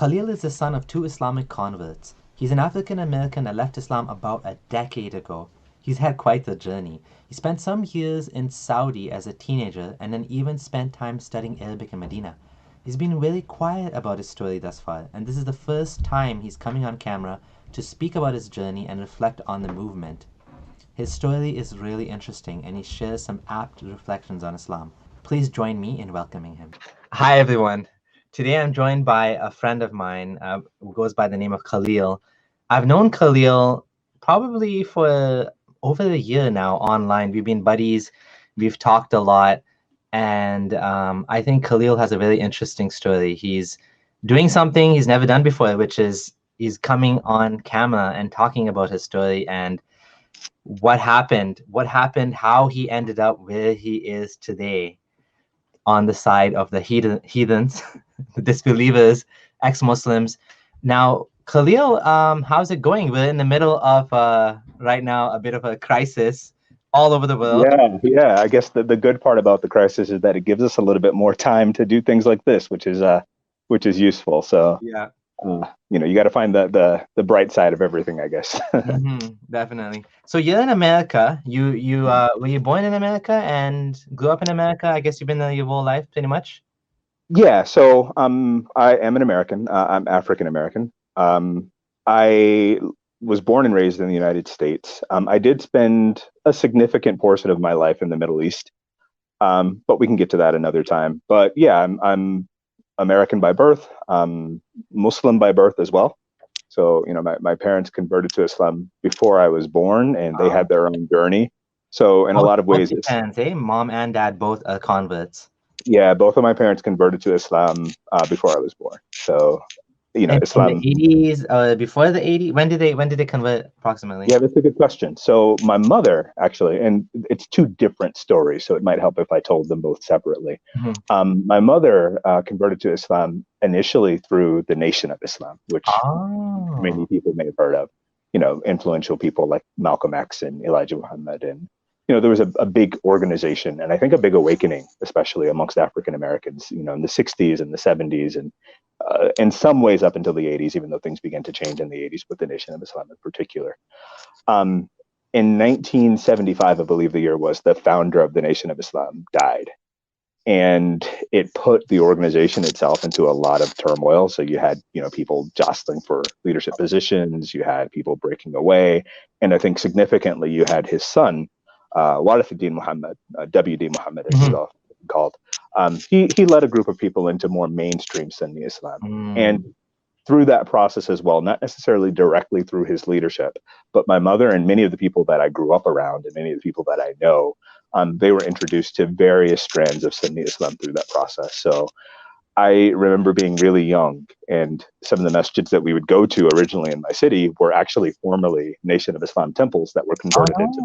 Khalil is the son of two Islamic converts. He's an African American that left Islam about a decade ago. He's had quite the journey. He spent some years in Saudi as a teenager and then even spent time studying Arabic in Medina. He's been really quiet about his story thus far, and this is the first time he's coming on camera to speak about his journey and reflect on the movement. His story is really interesting and he shares some apt reflections on Islam. Please join me in welcoming him. Hi, everyone. Today I'm joined by a friend of mine who goes by the name of Khalil. I've known Khalil probably for over a year now online. We've been buddies, we've talked a lot, and I think Khalil has a very interesting story. He's doing something he's never done before, which is he's coming on camera and talking about his story and what happened, how he ended up where he is today on the side of the heathens, the disbelievers, ex-Muslims. Now, Khalil, how's it going? We're in the middle of, right now, a bit of a crisis all over the world. Yeah. I guess the good part about the crisis is that it gives us a little bit more time to do things like this, which is useful. So Yeah. You got to find the bright side of everything, I guess. Definitely. So you're in America. You were you born in America and grew up in America? I guess you've been there your whole life, pretty much. Yeah. So I am an American. I'm African American. I was born and raised in the United States. I did spend a significant portion of my life in the Middle East, but we can get to that another time. But yeah, I'm American by birth, Muslim by birth as well. So, my parents converted to Islam before I was born and they had their own journey. So in a lot of ways, both parents, mom and dad both are converts. Yeah, both of my parents converted to Islam before I was born. So, Islam. In the 80s, before the 80s, when did they convert approximately? Yeah, that's a good question. So my mother actually, and it's two different stories, so it might help if I told them both separately. My mother converted to Islam initially through the Nation of Islam, which many people may have heard of. Influential people like Malcolm X and Elijah Muhammad, and there was a big organization and I think a big awakening, especially amongst African Americans, in the 60s and the 70s, and in some ways up until the 80s, even though things began to change in the 80s with the Nation of Islam in particular. In 1975, I believe the year was, the founder of the Nation of Islam died. And it put the organization itself into a lot of turmoil. So you had, people jostling for leadership positions, you had people breaking away. And I think significantly, you had his son, Warithuddin Muhammad, W.D. Muhammad, as he's often called. He led a group of people into more mainstream Sunni Islam. And through that process as well, not necessarily directly through his leadership, but my mother and many of the people that I grew up around and many of the people that I know, they were introduced to various strands of Sunni Islam through that process. So I remember being really young, and some of the masjids that we would go to originally in my city were actually formerly Nation of Islam temples that were converted into.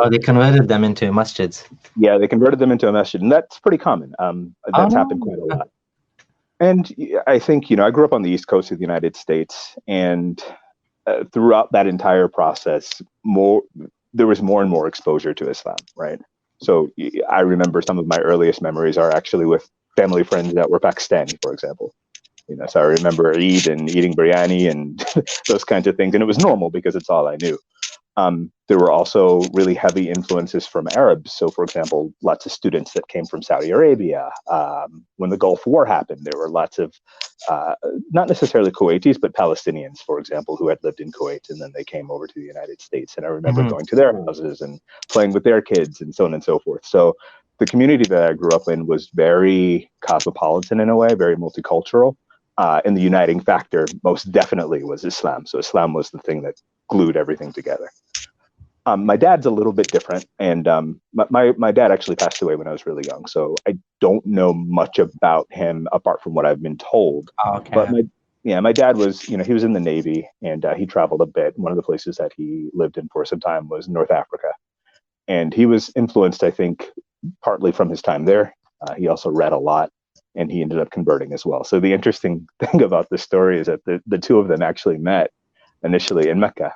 They converted them into masjids. Yeah, they converted them into a masjid, and that's pretty common. That's happened quite a lot. And I think, I grew up on the East Coast of the United States, and throughout that entire process, there was more and more exposure to Islam, right? So I remember some of my earliest memories are actually with family friends that were Pakistani, for example. So I remember Eid and eating biryani and those kinds of things. And it was normal because it's all I knew. There were also really heavy influences from Arabs. So, for example, lots of students that came from Saudi Arabia. When the Gulf War happened, there were lots of, not necessarily Kuwaitis, but Palestinians, for example, who had lived in Kuwait, and then they came over to the United States. And I remember going to their houses and playing with their kids and so on and so forth. So the community that I grew up in was very cosmopolitan in a way, very multicultural. And the uniting factor most definitely was Islam. So Islam was the thing that glued everything together. My dad's a little bit different, and my dad actually passed away when I was really young, so I don't know much about him apart from what I've been told. But my dad was, he was in the Navy, and he traveled a bit. One of the places that he lived in for some time was North Africa, and he was influenced, I think, partly from his time there. He also read a lot, and he ended up converting as well. So the interesting thing about this story is that the two of them actually met initially in Mecca,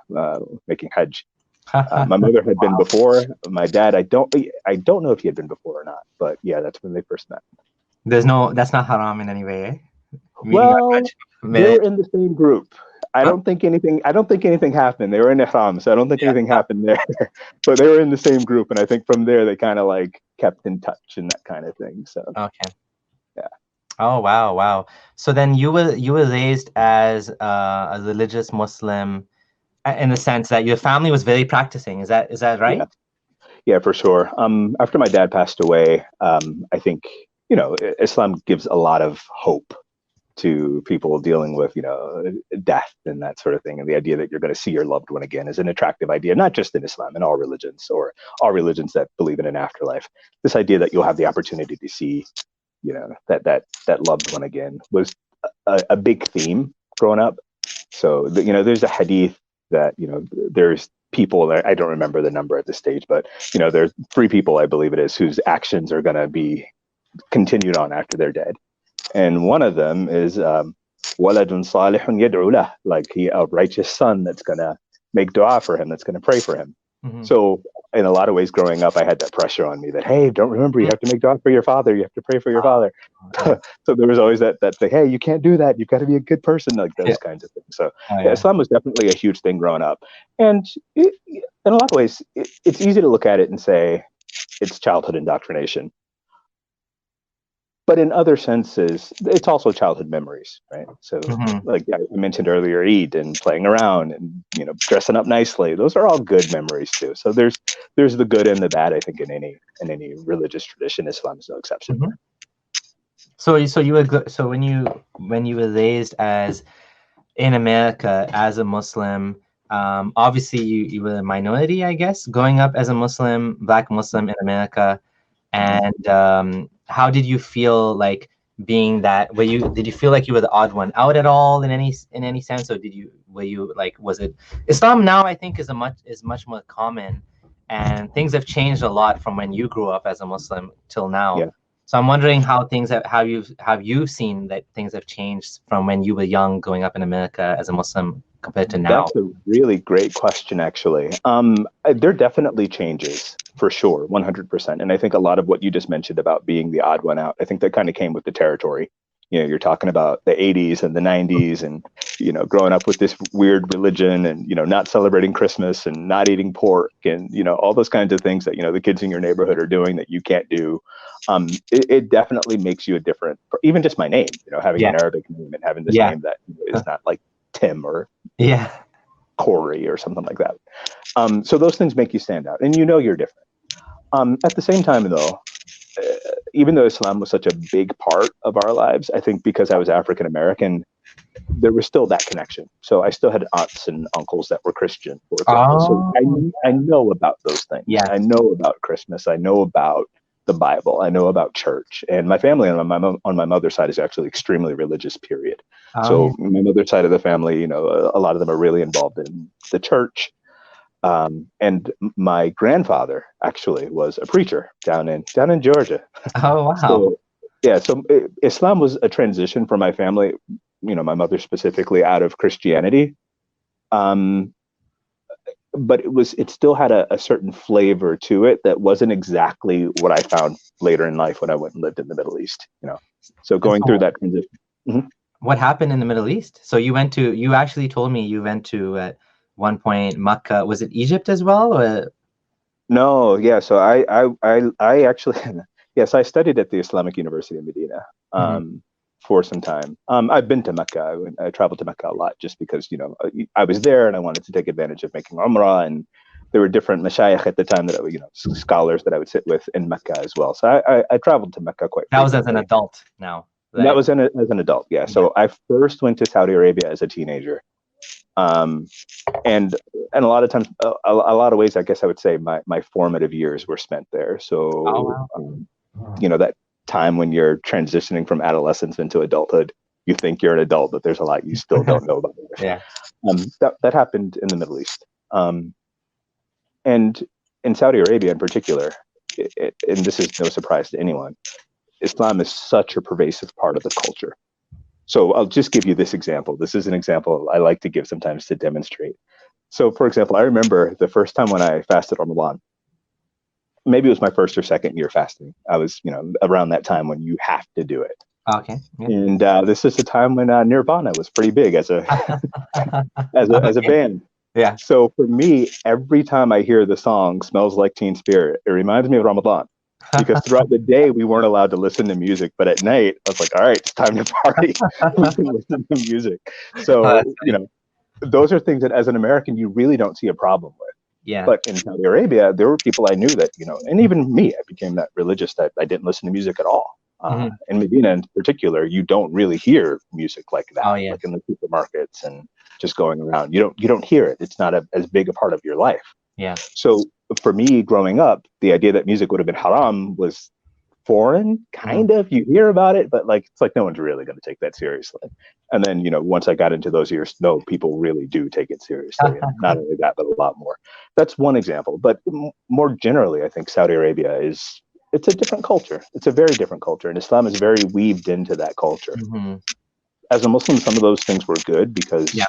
making Hajj. My mother had been before. My dad, I don't know if he had been before or not, but yeah, that's when they first met. That's not haram in any way, eh? meeting that Well, they much. were in the same group. Huh? I don't think anything happened. They were in Ihram, so I don't think anything happened there. But they were in the same group, and I think from there they kind of like kept in touch and that kind of thing. So Okay. yeah, Oh wow, wow. So then you were raised as a religious Muslim in the sense that your family was very practicing. Is that yeah, right? yeah, for sure. After my dad passed away, I think Islam gives a lot of hope to people dealing with death and that sort of thing, and the idea that you're going to see your loved one again is an attractive idea, not just in Islam, in all religions, or all religions that believe in an afterlife. This idea that you'll have the opportunity to see that loved one again was a big theme growing up. So there's a hadith that there's people that I don't remember the number at this stage, but there's three people, I believe it is, whose actions are going to be continued on after they're dead, and one of them is waladun salihun yad'u lah, like a righteous son that's going to make dua for him, that's going to pray for him. Hmm. So in a lot of ways growing up, I had that pressure on me that, hey, don't remember, you have to make dua for your father, you have to pray for your father. Yeah. So there was always that thing, hey, you can't do that, you've got to be a good person, like Yeah. those kinds of things. So Oh, yeah, yeah. Islam was definitely a huge thing growing up. And in a lot of ways, it's easy to look at it and say it's childhood indoctrination. But in other senses, it's also childhood memories, right? So, Hmm. like I mentioned earlier, Eid and playing around and dressing up nicely. Those are all good memories too. So there's the good and the bad. I think in any religious tradition, Islam is no exception Hmm. there. So when you were raised as in America as a Muslim, obviously you were a minority, I guess, growing up as a Muslim, Black Muslim in America. Mhm. And how did you feel like being that? Did you feel like you were the odd one out at all in any sense, or were you like, was it Islam now? I think is much more common, and things have changed a lot from when you grew up as a Muslim till now. Yeah. So I'm wondering how you've seen that things have changed from when you were young growing up in America as a Muslim compared to now. That's a really great question, actually. There definitely changes for sure, 100%. And I think a lot of what you just mentioned about being the odd one out, I think that kind of came with the territory. You're talking about the 80s and the 90s and, growing up with this weird religion and, not celebrating Christmas and not eating pork and, all those kinds of things that, the kids in your neighborhood are doing that you can't do. It definitely makes you a different, even just my name, having Yeah, an Arabic name and having this yeah, name that is not like Tim or yeah, Corey or something like that. So those things make you stand out, and you're different. At the same time, though, even though Islam was such a big part of our lives, I think because I was African American, there was still that connection. So I still had aunts and uncles that were Christian, for example. So oh, I know about those things. yeah, I know about Christmas. I know about the Bible. I know about church. And my family on my mother's side is actually extremely religious, period. oh, yeah. So my mother's side of the family, a lot of them are really involved in the church. And my grandfather actually was a preacher down in Georgia. Oh, wow. So yeah, so Islam was a transition for my family, my mother specifically, out of Christianity. Um, but it still had a certain flavor to it that wasn't exactly what I found later in life when I went and lived in the Middle East. So And going through so that transition. Mhm. what happened in the Middle East? So you actually told me you went to at one point Makkah. Was it Egypt as well? Or No, yeah. So I actually, yes, I studied at the Islamic University in Medina Mhm. for some time. I've been to Mecca. I traveled to Mecca a lot just because I was there and I wanted to take advantage of making Umrah, and there were different mashayikh at the time that scholars that I would sit with in Mecca as well. So I traveled to Mecca quite That was as an frequently. adult now, And that right? was as an adult, yeah. Yeah. So I first went to Saudi Arabia as a teenager. Um, and a lot of times, a lot of ways, I guess I would say my formative years were spent there. Oh, So wow. that time when you're transitioning from adolescence into adulthood, you think you're an adult, but there's a lot you still don't know about life. Yeah. That happened in the Middle East, and in Saudi Arabia in particular. And this is no surprise to anyone, Islam is such a pervasive part of the culture. So I'll just give you this example. This is an example I like to give sometimes to demonstrate. So, for example, I remember the first time when I fasted Ramadan. Maybe it was my first or second year fasting. I was, around that time when you have to do it. Okay. Yeah. And this is the time when Nirvana was pretty big as a as a Okay. band. Yeah. So for me, every time I hear the song "Smells Like Teen Spirit," it reminds me of Ramadan. Because throughout the day we weren't allowed to listen to music, but at night I was like, "All right, it's time to party. We can listen to music." Oh, So that's funny. those are things that as an American you really don't see a problem with. Yeah. But in Saudi Arabia, there were people I knew that, and even me, I became that religious that I didn't listen to music at all. Hmm. In Medina, in particular, you don't really hear music like Oh, that, yeah. like in the supermarkets and just going around. You don't hear it. It's not as big a part of your life. Yeah. So for me, growing up, the idea that music would have been haram was foreign, Hmm. kind of. You hear about it, but it's like no one's really going to take that seriously. And then, once I got into those years, no, people really do take it seriously. And not only that, but a lot more. That's one example. But more generally, I think Saudi Arabia it's a different culture. It's a very different culture. And Islam is very weaved into that culture. Hmm. As a Muslim, some of those things were good because Yeah.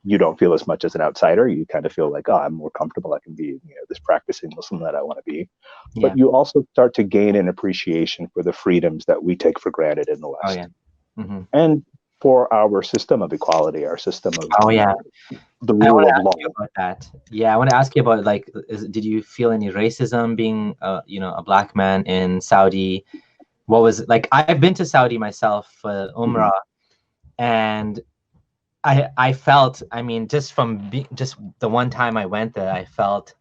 you don't feel as much as an outsider. You kind of feel like, oh, I'm more comfortable. I can be, this practicing Muslim that I want to be. But Yeah. you also start to gain an appreciation for the freedoms that we take for granted in the Oh, West, yeah. Hmm. and for our system of equality, our system of Oh, yeah. the I want rule to of ask law. you about that. Yeah, I want to ask you about like, did you feel any racism being, a black man in Saudi? What was like? I've been to Saudi myself for Mhm. Umrah, and I felt. I mean, just the one time I went there, I felt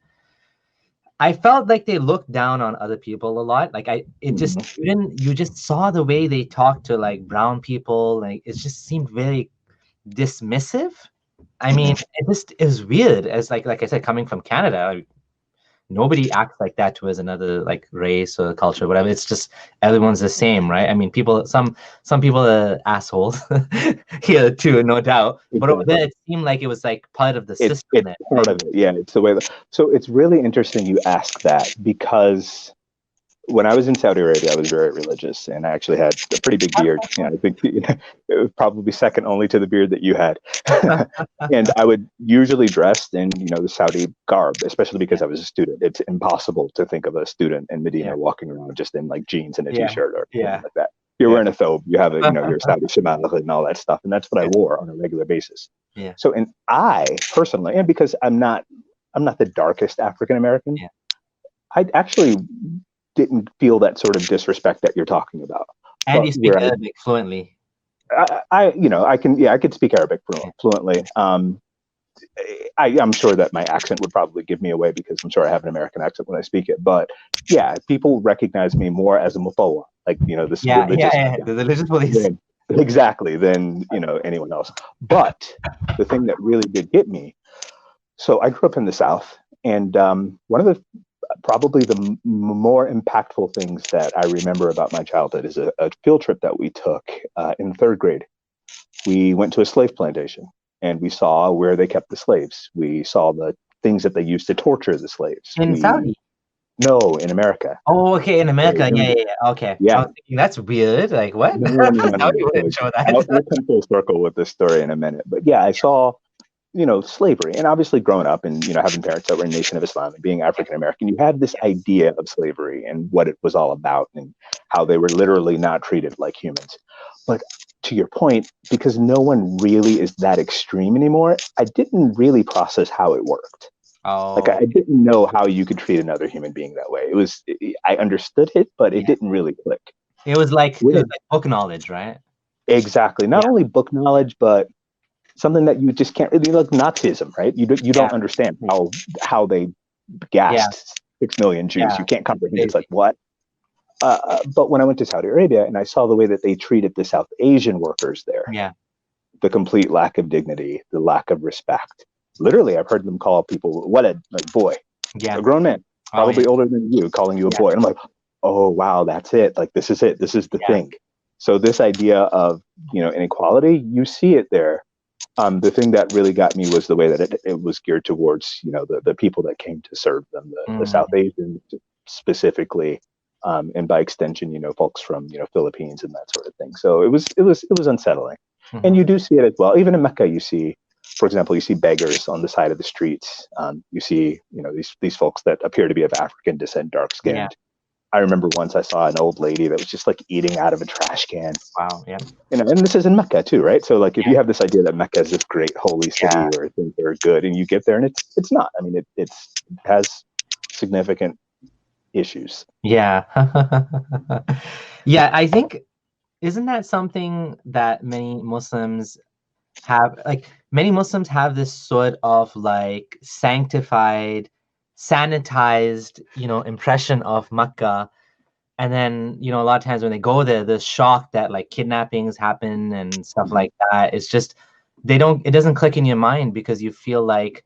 like they looked down on other people a lot. Like it just Mhm. you just saw the way they talked to like brown people. Like it just seemed very dismissive. I mean, Mhm. it was weird. As like I said, coming from Canada, like, nobody acts like that towards another like race or culture, whatever. It's just everyone's the same, right? I mean, some people are assholes here too, no doubt. But over there, Exactly. it seemed like it was like part of the system It's there. part of it. Yeah, it's the way. So it's really interesting you ask that, because when I was in Saudi Arabia, I was very religious, and I actually had a pretty big beard. I think it was probably second only to the beard that you had. And I would usually dress in, the Saudi garb, especially Yeah, because I was a student. It's impossible to think of a student in yeah, Medina walking around just in like jeans and a yeah, t-shirt or something yeah, like that. You're yeah, wearing a thobe, you have your Saudi shamal and all that stuff, and that's what I yeah, wore on a regular basis. yeah, So, and I personally, and because I'm not the darkest African American, yeah. I actually didn't feel that sort of disrespect that you're talking about. And But you speak where Arabic fluently. I can, I could speak Arabic Yeah, fluently. I'm sure that my accent would probably give me away because I'm sure I have an American accent when I speak it. But yeah, people recognize me more as a mutawa, like, this yeah, yeah, religious yeah. guy, The religious police. than exactly than anyone else. But the thing that really did get me, so I grew up in the South, and one of the probably the more impactful things that I remember about my childhood is a field trip that we took in third grade. We went to a slave plantation, and we saw where they kept the slaves. We saw the things that they used to torture the slaves. In We Saudi. know in America. Oh, okay, in So, America. Yeah, yeah, yeah. Okay. I yeah. was thinking that's weird. Like what? No, no, no, Saudi no. wouldn't So show we'll that. come full circle with this story in a minute. But yeah, I saw slavery. And obviously, growing up and, having parents that were in Nation of Islam and being African American, you had this Yes. idea of slavery and what it was all about and how they were literally not treated like humans. But to your point, because no one really is that extreme anymore, I didn't really process how it worked. Like, Oh, I didn't know how you could treat another human being that way. I understood it, but it yeah. didn't really click. It was like book knowledge, right? Exactly. Not Yeah, only book knowledge, but something that you just can't really, like Nazism, right? You yeah, don't understand how they yeah, gassed 6 million Jews. yeah. You can't comprehend. It's like Crazy. what? But when I went to Saudi Arabia and I saw the way that they treated the South Asian workers there, Yeah, the complete lack of dignity, the lack of respect. Literally, I've heard them call people what a like boy, yeah. a grown man, Oh, yeah, probably older than you, calling you a yeah, boy. And I'm like, oh wow, that's it. Like this is it. This is the yeah. thing. So this idea of inequality, you see it there. The thing that really got me was the way that it was geared towards the people that came to serve them, the Mm, South Asians specifically, and by extension, folks from Philippines and that sort of thing. So it was unsettling, and mhm. you do see it as well. Even in Mecca, you see, for example, you see beggars on the side of the streets. You see these folks that appear to be of African descent, dark Yeah, skinned. I remember once I saw an old lady that was just like eating out of a trash can. Wow. Yeah. And this is in Mecca too, right? So like if you have this idea that Mecca is this great holy city where things are good, and you get there and it's not. I mean, it has significant issues. Yeah. Yeah, I think, isn't that something that many Muslims have? Like, many Muslims have this sort of like sanctified, sanitized, impression of Mecca. And then, a lot of times when they go there, they're shocked that like kidnappings happen and stuff like that. It's just, it doesn't click in your mind because you feel like,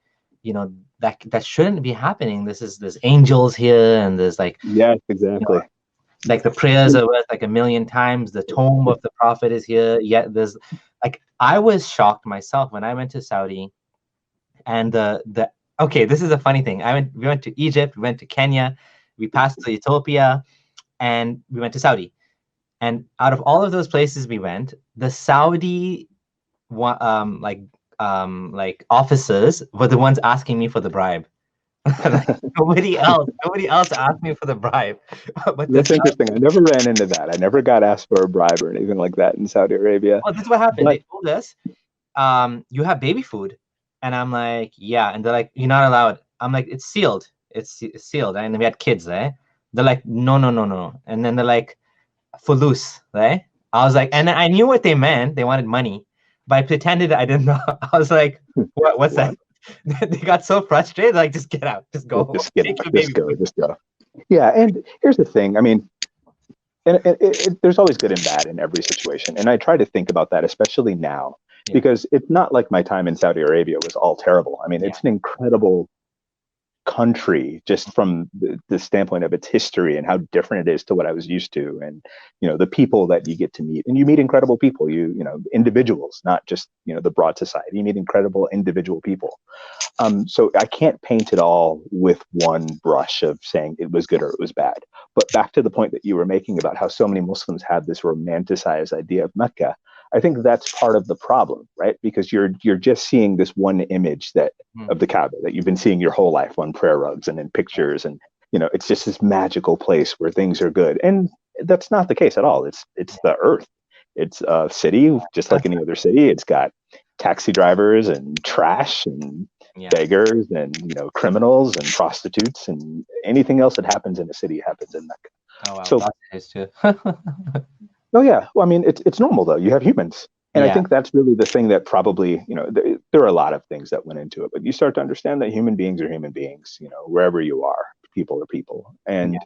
that shouldn't be happening. There's angels here, and there's like, yes, exactly. Like the prayers are worth like 1,000,000 times. The tomb of the prophet is here. Yet there's like, I was shocked myself when I went to Saudi, and okay, this is a funny thing. We went to Egypt, we went to Kenya, we passed to Ethiopia, and we went to Saudi. And out of all of those places we went, the Saudi officers were the ones asking me for the bribe. Like, nobody else asked me for the bribe. But that's interesting. I never ran into that. I never got asked for a bribe or anything like that in Saudi Arabia. Well, this is what happened. They told us, you have baby food. And I'm like, yeah. And they're like, you're not allowed. I'm like, it's sealed. It's sealed. And we had kids, right? They're like, no. And then they're like, fulus, right? I was like, and I knew what they meant. They wanted money. But I pretended I didn't know. I was like, what's that? They got so frustrated, like, just get out, just go. Just go. Yeah, and here's the thing. I mean, there's always good and bad in every situation. And I try to think about that, especially now, because it's not like my time in Saudi Arabia was all terrible. I mean, it's an incredible country just from the standpoint of its history and how different it is to what I was used to, and the people that you get to meet, and you meet incredible people, individuals, not just the broad society. You meet incredible individual people. So I can't paint it all with one brush of saying it was good or it was bad. But back to the point that you were making about how so many Muslims have this romanticized idea of Mecca, I think that's part of the problem, right? Because you're just seeing this one image of the Kaaba that you've been seeing your whole life on prayer rugs and in pictures, and it's just this magical place where things are good, and that's not the case at all. It's the earth. It's a city just like any other city. It's got taxi drivers and trash and beggars and criminals and prostitutes, and anything else that happens in a city happens in Mecca. Oh wow, so that is too. Oh yeah, well, I mean, it's normal though. You have humans, and I think that's really the thing that probably there are a lot of things that went into it, but you start to understand that human beings are human beings. Wherever you are, people are people, and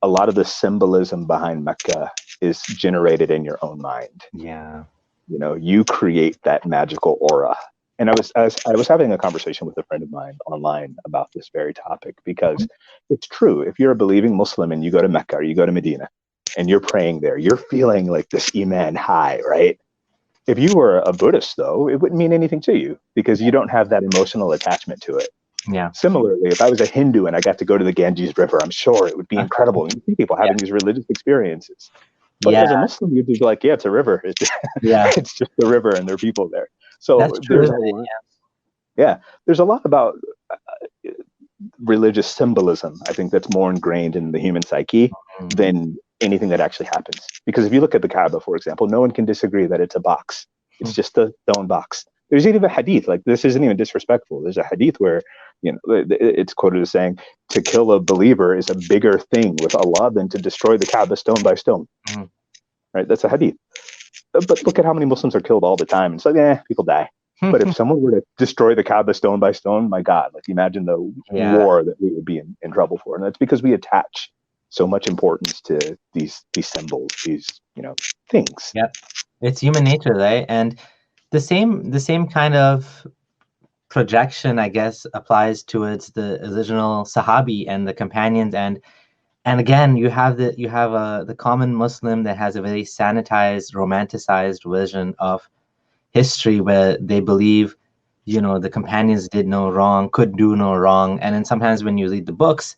a lot of the symbolism behind Mecca is generated in your own mind. Yeah, you create that magical aura. And I was having a conversation with a friend of mine online about this very topic, because it's true. If you're a believing Muslim and you go to Mecca or you go to Medina and you're praying there, you're feeling like this Iman high, right? If you were a Buddhist, though, it wouldn't mean anything to you because you don't have that emotional attachment to it. Yeah. Similarly, if I was a Hindu and I got to go to the Ganges River, I'm sure it would be incredible. You see people having these religious experiences. But as a Muslim, you'd be like, yeah, it's a river. It's just a river and there are people there. So there's a lot, there's a lot about religious symbolism, I think, that's more ingrained in the human psyche than anything that actually happens. Because if you look at the Kaaba, for example, no one can disagree that it's a box. It's just a stone box. There's even a hadith, like this isn't even disrespectful. There's a hadith where, it's quoted as saying, to kill a believer is a bigger thing with Allah than to destroy the Kaaba stone by stone. Right? That's a hadith. But look at how many Muslims are killed all the time. It's like, people die. But if someone were to destroy the Kaaba stone by stone, my God, like imagine the war that we would be in trouble for. And that's because we attach so much importance to these symbols, these things. Yep, it's human nature, right? And the same kind of projection, I guess, applies towards the original Sahabi and the companions, and again, you have the common Muslim that has a very sanitized, romanticized version of history where they believe, the companions did no wrong, could do no wrong, and then sometimes when you read the books,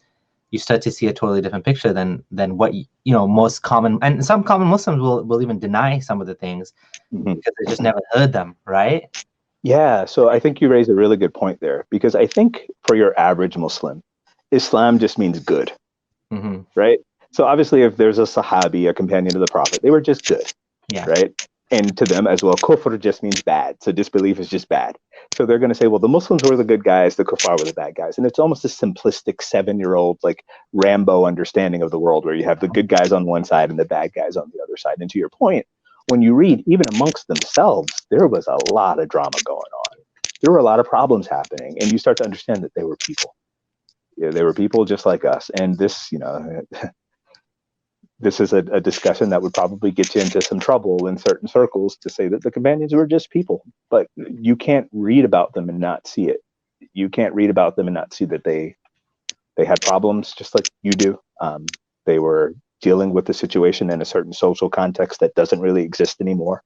you start to see a totally different picture than what most common, and some common Muslims will even deny some of the things because they just never heard them, right? Yeah, so I think you raise a really good point there, because I think for your average Muslim, Islam just means good, right? So obviously, if there's a Sahabi, a companion of the Prophet, they were just good, right? And to them as well, kufr just means bad. So disbelief is just bad. So they're going to say, well, the Muslims were the good guys, the kuffar were the bad guys. And it's almost a simplistic 7-year-old, like Rambo understanding of the world, where you have the good guys on one side and the bad guys on the other side. And to your point, when you read, even amongst themselves, there was a lot of drama going on. There were a lot of problems happening. And you start to understand that they were people. Yeah, they were people just like us. And this, this is a discussion that would probably get you into some trouble in certain circles, to say that the companions were just people, but you can't read about them and not see it. You can't read about them and not see that they had problems just like you do. They were dealing with the situation in a certain social context that doesn't really exist anymore.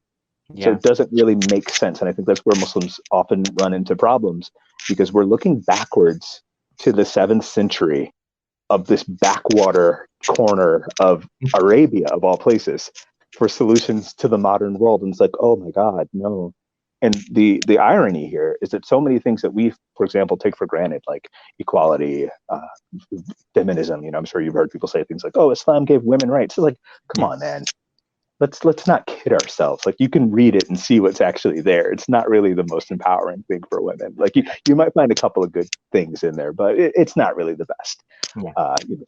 So it doesn't really make sense. And I think that's where Muslims often run into problems, because we're looking backwards to the 7th century of this backwater corner of Arabia, of all places, for solutions to the modern world. And it's like, oh my God, no. And the irony here is that so many things that we, for example, take for granted, like equality, feminism, I'm sure you've heard people say things like, oh, Islam gave women rights. It's like, come on, man. Let's not kid ourselves. Like, you can read it and see what's actually there. It's not really the most empowering thing for women. Like, you might find a couple of good things in there, but it's not really the best.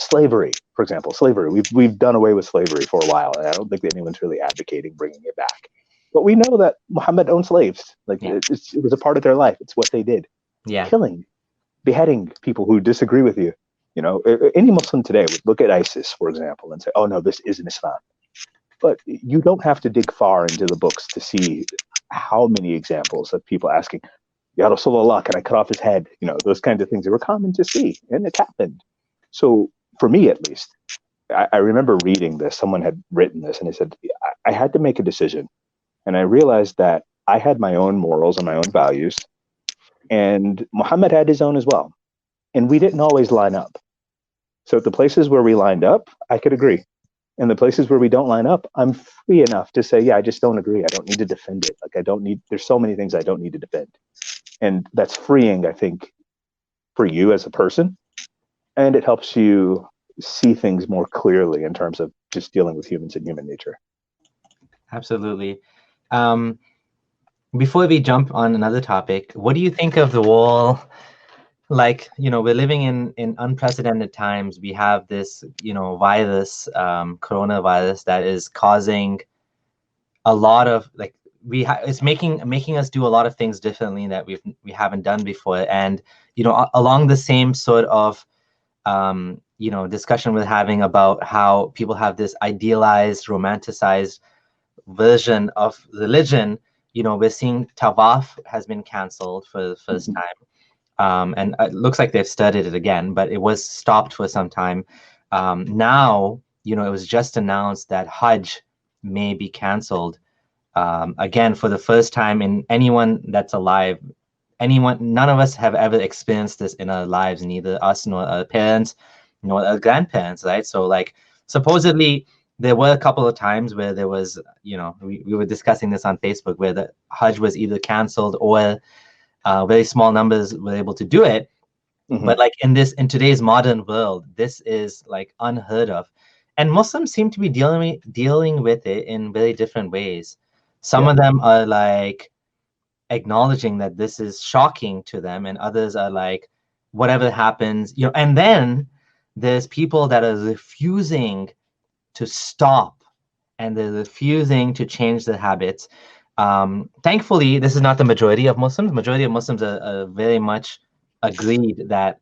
Slavery, for example, we've done away with slavery for a while, and I don't think that anyone's really advocating bringing it back. But we know that Muhammad owned slaves. Like, it was a part of their life. It's what they did. Killing, beheading people who disagree with you. Any Muslim today would look at ISIS, for example, and say, oh no, this isn't Islam. But you don't have to dig far into the books to see how many examples of people asking, Ya Rasulullah, can I cut off his head? Those kinds of things that were common to see, and it happened. So for me, at least, I remember reading this. Someone had written this, and he said, I had to make a decision. And I realized that I had my own morals and my own values, and Muhammad had his own as well. And we didn't always line up. So at the places where we lined up, I could agree. And the places where we don't line up, I'm free enough to say, yeah, I just don't agree. I don't need to defend it. Like, there's so many things I don't need to defend. And that's freeing, I think, for you as a person. And it helps you see things more clearly in terms of just dealing with humans and human nature. Absolutely. Before we jump on another topic, what do you think of the wall? Like, we're living in unprecedented times. We have this, virus, coronavirus, that is causing a lot of, like, it's making us do a lot of things differently that we haven't done before. And, along the same sort of, discussion we're having about how people have this idealized, romanticized version of religion, we're seeing Tawaf has been canceled for the first time. And it looks like they've started it again, but it was stopped for some time. Now, it was just announced that Hajj may be canceled again for the first time. In anyone that's alive, none of us have ever experienced this in our lives, neither us nor our parents, nor our grandparents, right? So, like, supposedly there were a couple of times where there was, we were discussing this on Facebook, where the Hajj was either canceled or very small numbers were able to do it. But like in today's modern world, this is like unheard of. And Muslims seem to be dealing with it in very different ways. Some of them are like acknowledging that this is shocking to them, and others are like, whatever happens, and then there's people that are refusing to stop, and they're refusing to change their habits. Thankfully, this is not the majority of Muslims. Majority of Muslims are very much agreed that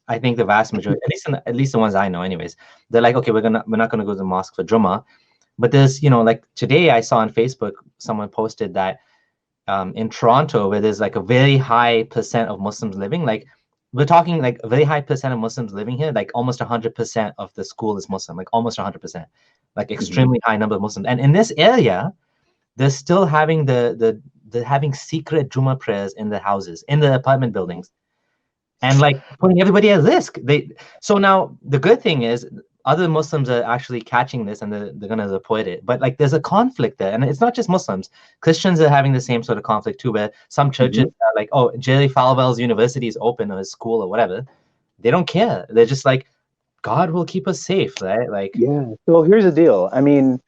I think the vast majority, at least the ones I know, anyways, they're like, okay, we're not gonna go to the mosque for Jummah. But there's, like today I saw on Facebook someone posted that in Toronto, where there's like a very high percent of Muslims living, like we're talking like a very high percent of Muslims living here, like almost 100% of the school is Muslim, like almost 100%, like extremely high number of Muslims. And in this area, they're still having they're having secret Jummah prayers in the houses, in the apartment buildings, and like putting everybody at risk. So now the good thing is other Muslims are actually catching this, and they're going to report it. But like there's a conflict there, and it's not just Muslims. Christians are having the same sort of conflict too, where some churches are like, oh, Jerry Falwell's university is open, or his school or whatever. They don't care. They're just like, God will keep us safe, right? Like, Yeah. So here's the deal. I mean,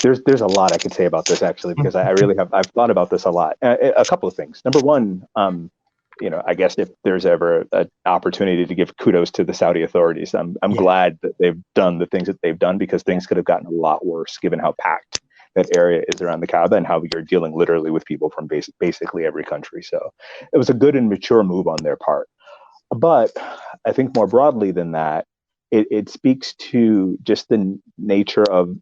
there's a lot I could say about this actually, because I really I've thought about this a lot. A couple of things. Number one, I guess if there's ever an opportunity to give kudos to the Saudi authorities, I'm yeah, glad that they've done the things that they've done, because yeah, things could have gotten a lot worse given how packed that area is around the Kaaba and how you're dealing literally with people from basically every country. So it was a good and mature move on their part. But I think more broadly than that, it speaks to just the nature of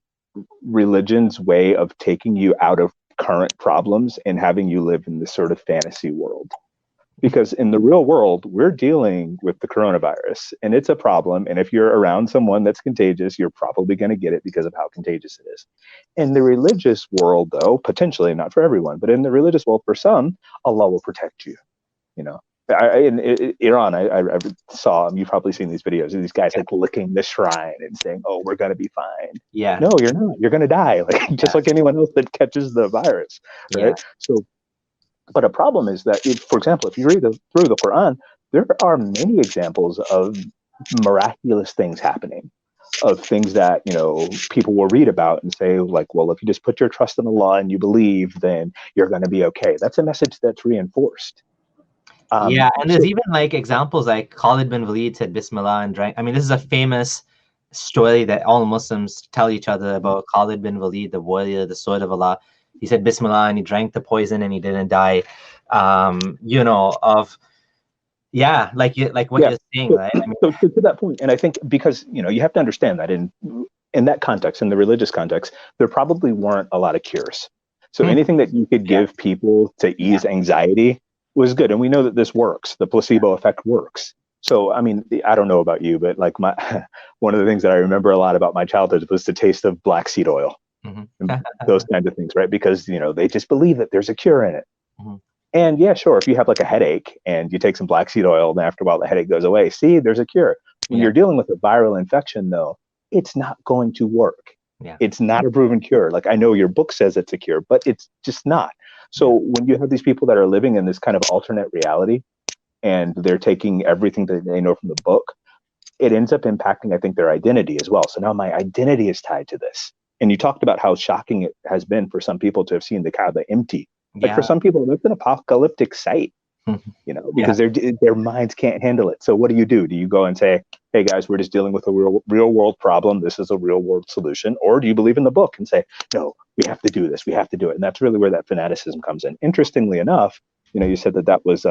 religion's way of taking you out of current problems and having you live in this sort of fantasy world. Because in the real world, we're dealing with the coronavirus and it's a problem. And if you're around someone that's contagious, you're probably going to get it because of how contagious it is. In the religious world, though, potentially not for everyone, but in the religious world, for some, Allah will protect you. You know, in Iran, I saw, you've probably seen these videos of these guys like licking the shrine and saying, "Oh, we're gonna be fine." yeah, No, you're not. You're gonna die, like just like anyone else that catches the virus, yeah, right? So, but a problem is that, for example, if you read through the Quran, there are many examples of miraculous things happening, of things that people will read about and say, like, well, if you just put your trust in Allah and you believe, then you're going to be okay. That's a message that's reinforced. yeah. And there's So even like examples like Khalid bin Walid said Bismillah and drank. I mean, this is a famous story that all Muslims tell each other about Khalid bin Walid, the warrior, the sword of Allah. He said Bismillah and he drank the poison and he didn't die. Of yeah, like what yeah, you're saying, so, right? I mean, to that point, and I think because you have to understand that in that context, in the religious context, there probably weren't a lot of cures. So anything that you could yeah, give people to yeah, ease anxiety was good, and we know that this works. The placebo effect works. So I mean, I don't know about you, but like my one of the things that I remember a lot about my childhood was the taste of black seed oil mhm. and those kinds of things, right? Because they just believe that there's a cure in it. Mhm. And yeah, sure, if you have like a headache and you take some black seed oil, then after a while the headache goes away. See, there's a cure. When Yeah, you're dealing with a viral infection, though, it's not going to work. yeah, It's not a proven cure. Like, I know your book says it's a cure, but it's just not. yeah, So when you have these people that are living in this kind of alternate reality and they're taking everything that they know from the book, it ends up impacting, I think, their identity as well. So now my identity is tied to this. And you talked about how shocking it has been for some people to have seen the Kaaba empty. Like, for yeah, some people, that's an apocalyptic sight, yeah, because their minds can't handle it. So what do? Do you go and say, "Hey guys, we're just dealing with a real world problem. This is a real world solution," or do you believe in the book and say, "No, we have to do this. We have to do it"? And that's really where that fanaticism comes in. Interestingly enough, you said that was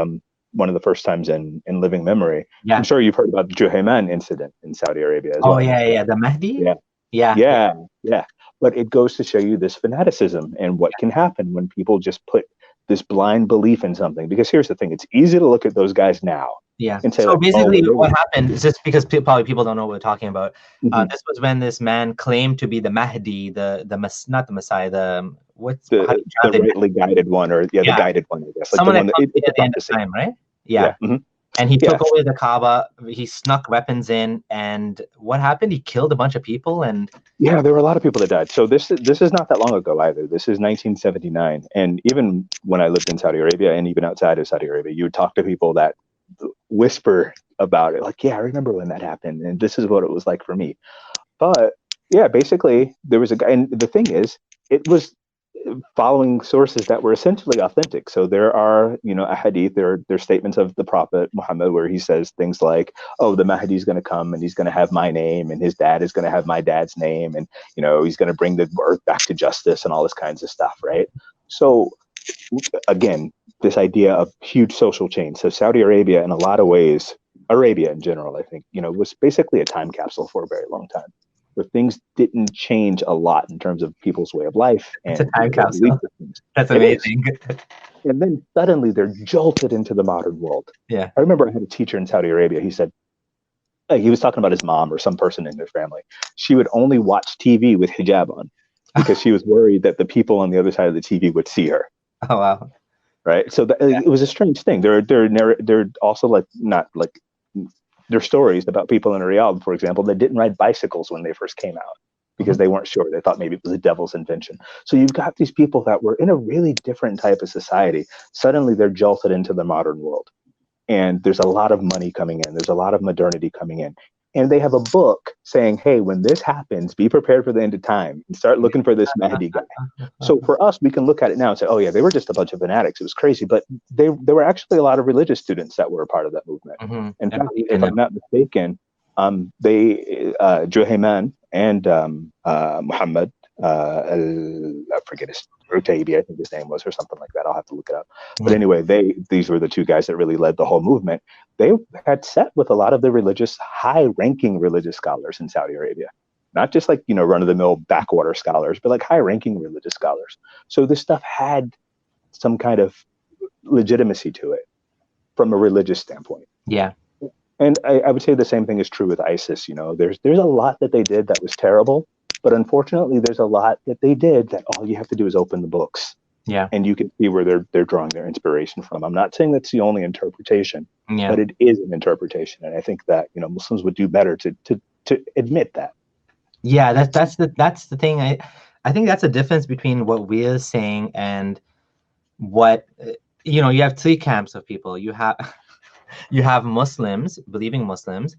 one of the first times in living memory. I'm yeah. sure you've heard about the Juhayman incident in Saudi Arabia as Oh well. yeah, yeah. The Mahdi. Yeah, Yeah, yeah, yeah, yeah. But it goes to show you this fanaticism and what can happen when people just put this blind belief in something. Because here's the thing: it's easy to look at those guys now yeah. and say, So like, "Oh, basically, well, they were." what happened is just because probably people don't know what we're talking about. Mhm. This was when this man claimed to be the Mahdi, not the Messiah, what's how do the you the translate? rightly guided one, or yeah, the Yeah, guided one, I guess, like the someone that one that comes it's a at the end of prophecy. time, right? Yeah, Yeah. And he yeah, took away the Kaaba. He snuck weapons in, and what happened? He killed a bunch of people, and yeah. There were a lot of people that died. So this is not that long ago either. This is 1979, and even when I lived in Saudi Arabia, and even outside of Saudi Arabia, you would talk to people that whisper about it, like, "Yeah, I remember when that happened, and this is what it was like for me." But yeah, basically there was a guy, and the thing is, it was following sources that were essentially authentic. So there are, a hadith, there's statements of the Prophet Muhammad where he says things like, "Oh, the Mahdi is going to come and he's going to have my name, and his dad is going to have my dad's name, and he's going to bring the earth back to justice," and all this kinds of stuff, right? So again, this idea of huge social change. So Saudi Arabia, in a lot of ways, Arabia in general, I think, was basically a time capsule for a very long time, where things didn't change a lot in terms of people's way of life it's a and time their belief capsule. systems. That's It is. amazing. And then suddenly they're jolted into the modern world. Yeah. I remember I had a teacher in Saudi Arabia. He said, he was talking about his mom or some person in their family. She would only watch TV with hijab on because she was worried that the people on the other side of the TV would see her. Oh wow. Right. So Yeah. it was a strange thing. They're also like not like there are stories about people in Riyadh, for example, that didn't ride bicycles when they first came out because Mhm. they weren't sure. They thought maybe it was the devil's invention. So you've got these people that were in a really different type of society. Suddenly they're jolted into the modern world. And there's a lot of money coming in. There's a lot of modernity coming in. And they have a book saying, hey, when this happens, be prepared for the end of time and start looking for this Mahdi guy. So for us, we can look at it now and say, oh, yeah, they were just a bunch of fanatics. It was crazy. But there were actually a lot of religious students that were a part of that movement. In fact, if I'm not mistaken, Juhayman and Muhammad, I forget his Rutaybi, I think his name was, or something like that. I'll have to look it up. But anyway, these were the two guys that really led the whole movement. They had sat with a lot of the high-ranking religious scholars in Saudi Arabia, not just like, run-of-the-mill backwater scholars, but like high-ranking religious scholars. So this stuff had some kind of legitimacy to it from a religious standpoint. Yeah. And I would say the same thing is true with ISIS. There's a lot that they did that was terrible, but unfortunately, there's a lot that they did that all you have to do is open the books. Yeah. And you can see where they're drawing their inspiration from. I'm not saying that's the only interpretation, but it is an interpretation. And I think that, Muslims would do better to admit that. Yeah, that's the thing. I think that's the difference between what we're saying and what, you have three camps of people. You have Muslims, believing Muslims.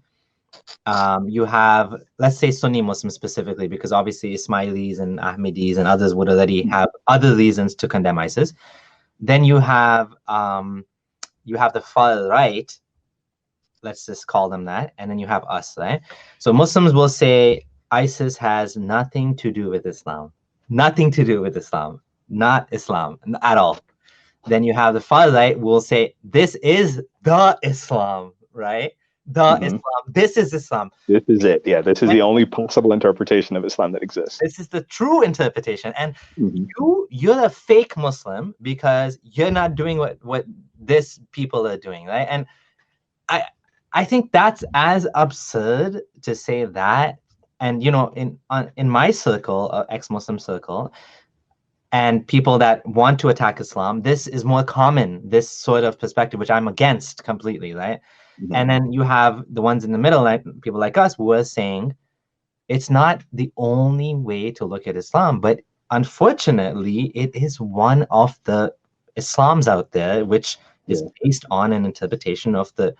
You have, let's say, Sunni Muslims specifically, because obviously Ismailis and Ahmadis and others would already have other reasons to condemn ISIS. Then you have the far right, let's just call them that, and then you have us, right? So Muslims will say ISIS has nothing to do with Islam, nothing to do with Islam, not Islam at all. Then you have the far right will say this is the Islam, right? Islam. This is Islam. This is it. Yeah, this is the only possible interpretation of Islam that exists. This is the true interpretation. And you're a fake Muslim because you're not doing what this people are doing, right? And I think that's as absurd to say that. And in my circle, ex-Muslim circle, and people that want to attack Islam, this is more common, this sort of perspective, which I'm against completely, right? And then you have the ones in the middle, like people like us, who are saying it's not the only way to look at Islam, but unfortunately, it is one of the Islams out there, which is based on an interpretation of the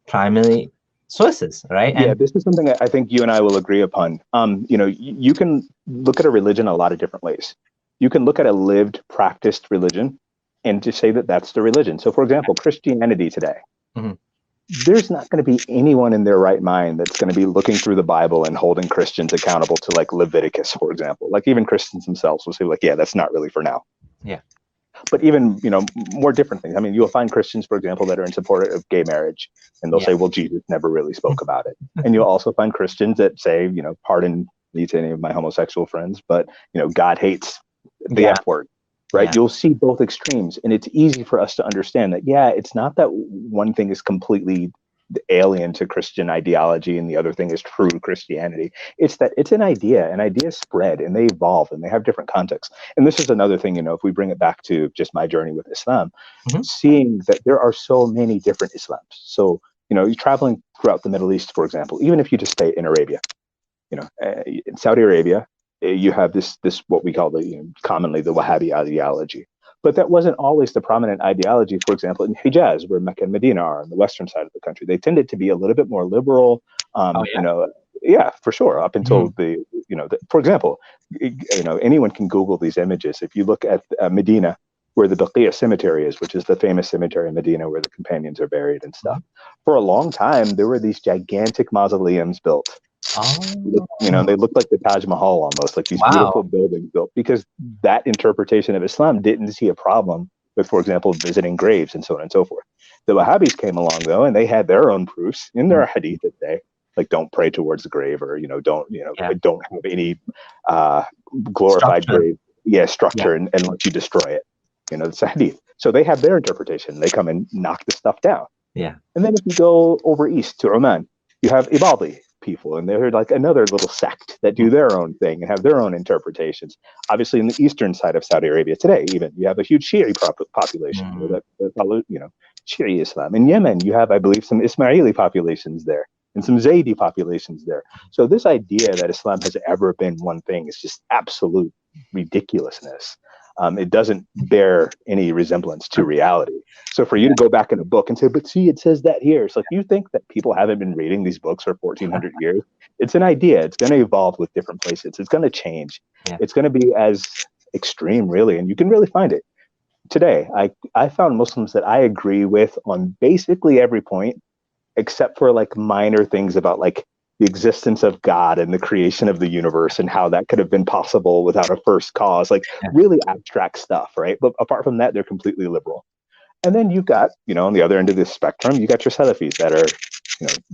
primary sources, right? Yeah, this is something I think you and I will agree upon. You can look at a religion a lot of different ways. You can look at a lived, practiced religion and to say that that's the religion. So, for example, Christianity today. There's not going to be anyone in their right mind that's going to be looking through the Bible and holding Christians accountable to like Leviticus, for example. Like even Christians themselves will say like, yeah, that's not really for now. Yeah. But even, more different things. I mean, you'll find Christians, for example, that are in support of gay marriage, and they'll say, well, Jesus never really spoke about it. And you'll also find Christians that say, pardon me to any of my homosexual friends, but, God hates the F word. Right. Yeah. You'll see both extremes. And it's easy for us to understand that, it's not that one thing is completely alien to Christian ideology and the other thing is true Christianity. It's that it's an idea, and ideas spread and they evolve and they have different contexts. And this is another thing, if we bring it back to just my journey with Islam, seeing that there are so many different Islams. So, you're traveling throughout the Middle East, for example, even if you just stay in Arabia, in Saudi Arabia, you have this what we call commonly the Wahhabi ideology, but that wasn't always the prominent ideology. For example, in Hijaz, where Mecca and Medina are on the western side of the country, they tended to be a little bit more liberal. For sure. Up until for example, anyone can Google these images. If you look at Medina, where the Baqiyah cemetery is, which is the famous cemetery in Medina where the companions are buried and stuff, for a long time there were these gigantic mausoleums built. They look like the Taj Mahal almost, like these beautiful buildings built, because that interpretation of Islam didn't see a problem with, for example, visiting graves and so on and so forth. The Wahhabis came along though, and they had their own proofs in their hadith that say, like, don't pray towards the grave, or don't have any glorified grave structure and let you destroy it. It's a hadith. So they have their interpretation. They come and knock the stuff down. Yeah. And then if you go over east to Oman, you have Ibadi people, and they're like another little sect that do their own thing and have their own interpretations. Obviously, in the eastern side of Saudi Arabia today, even you have a huge Shi'i population that follow, Shi'i Islam. In Yemen, you have, I believe, some Ismaili populations there and some Zaydi populations there. So this idea that Islam has ever been one thing is just absolute ridiculousness. It doesn't bear any resemblance to reality. So for you to go back in a book and say, but see, it says that here. It's like, you think that people haven't been reading these books for 1400 years? It's an idea. It's going to evolve with different places. It's going to change. Yeah. It's going to be as extreme, really. And you can really find it today. I found Muslims that I agree with on basically every point, except for like minor things about like the existence of God and the creation of the universe and how that could have been possible without a first cause, like really abstract stuff, right? But apart from that, they're completely liberal. And then you've got, on the other end of the spectrum, you got your Salafis that are,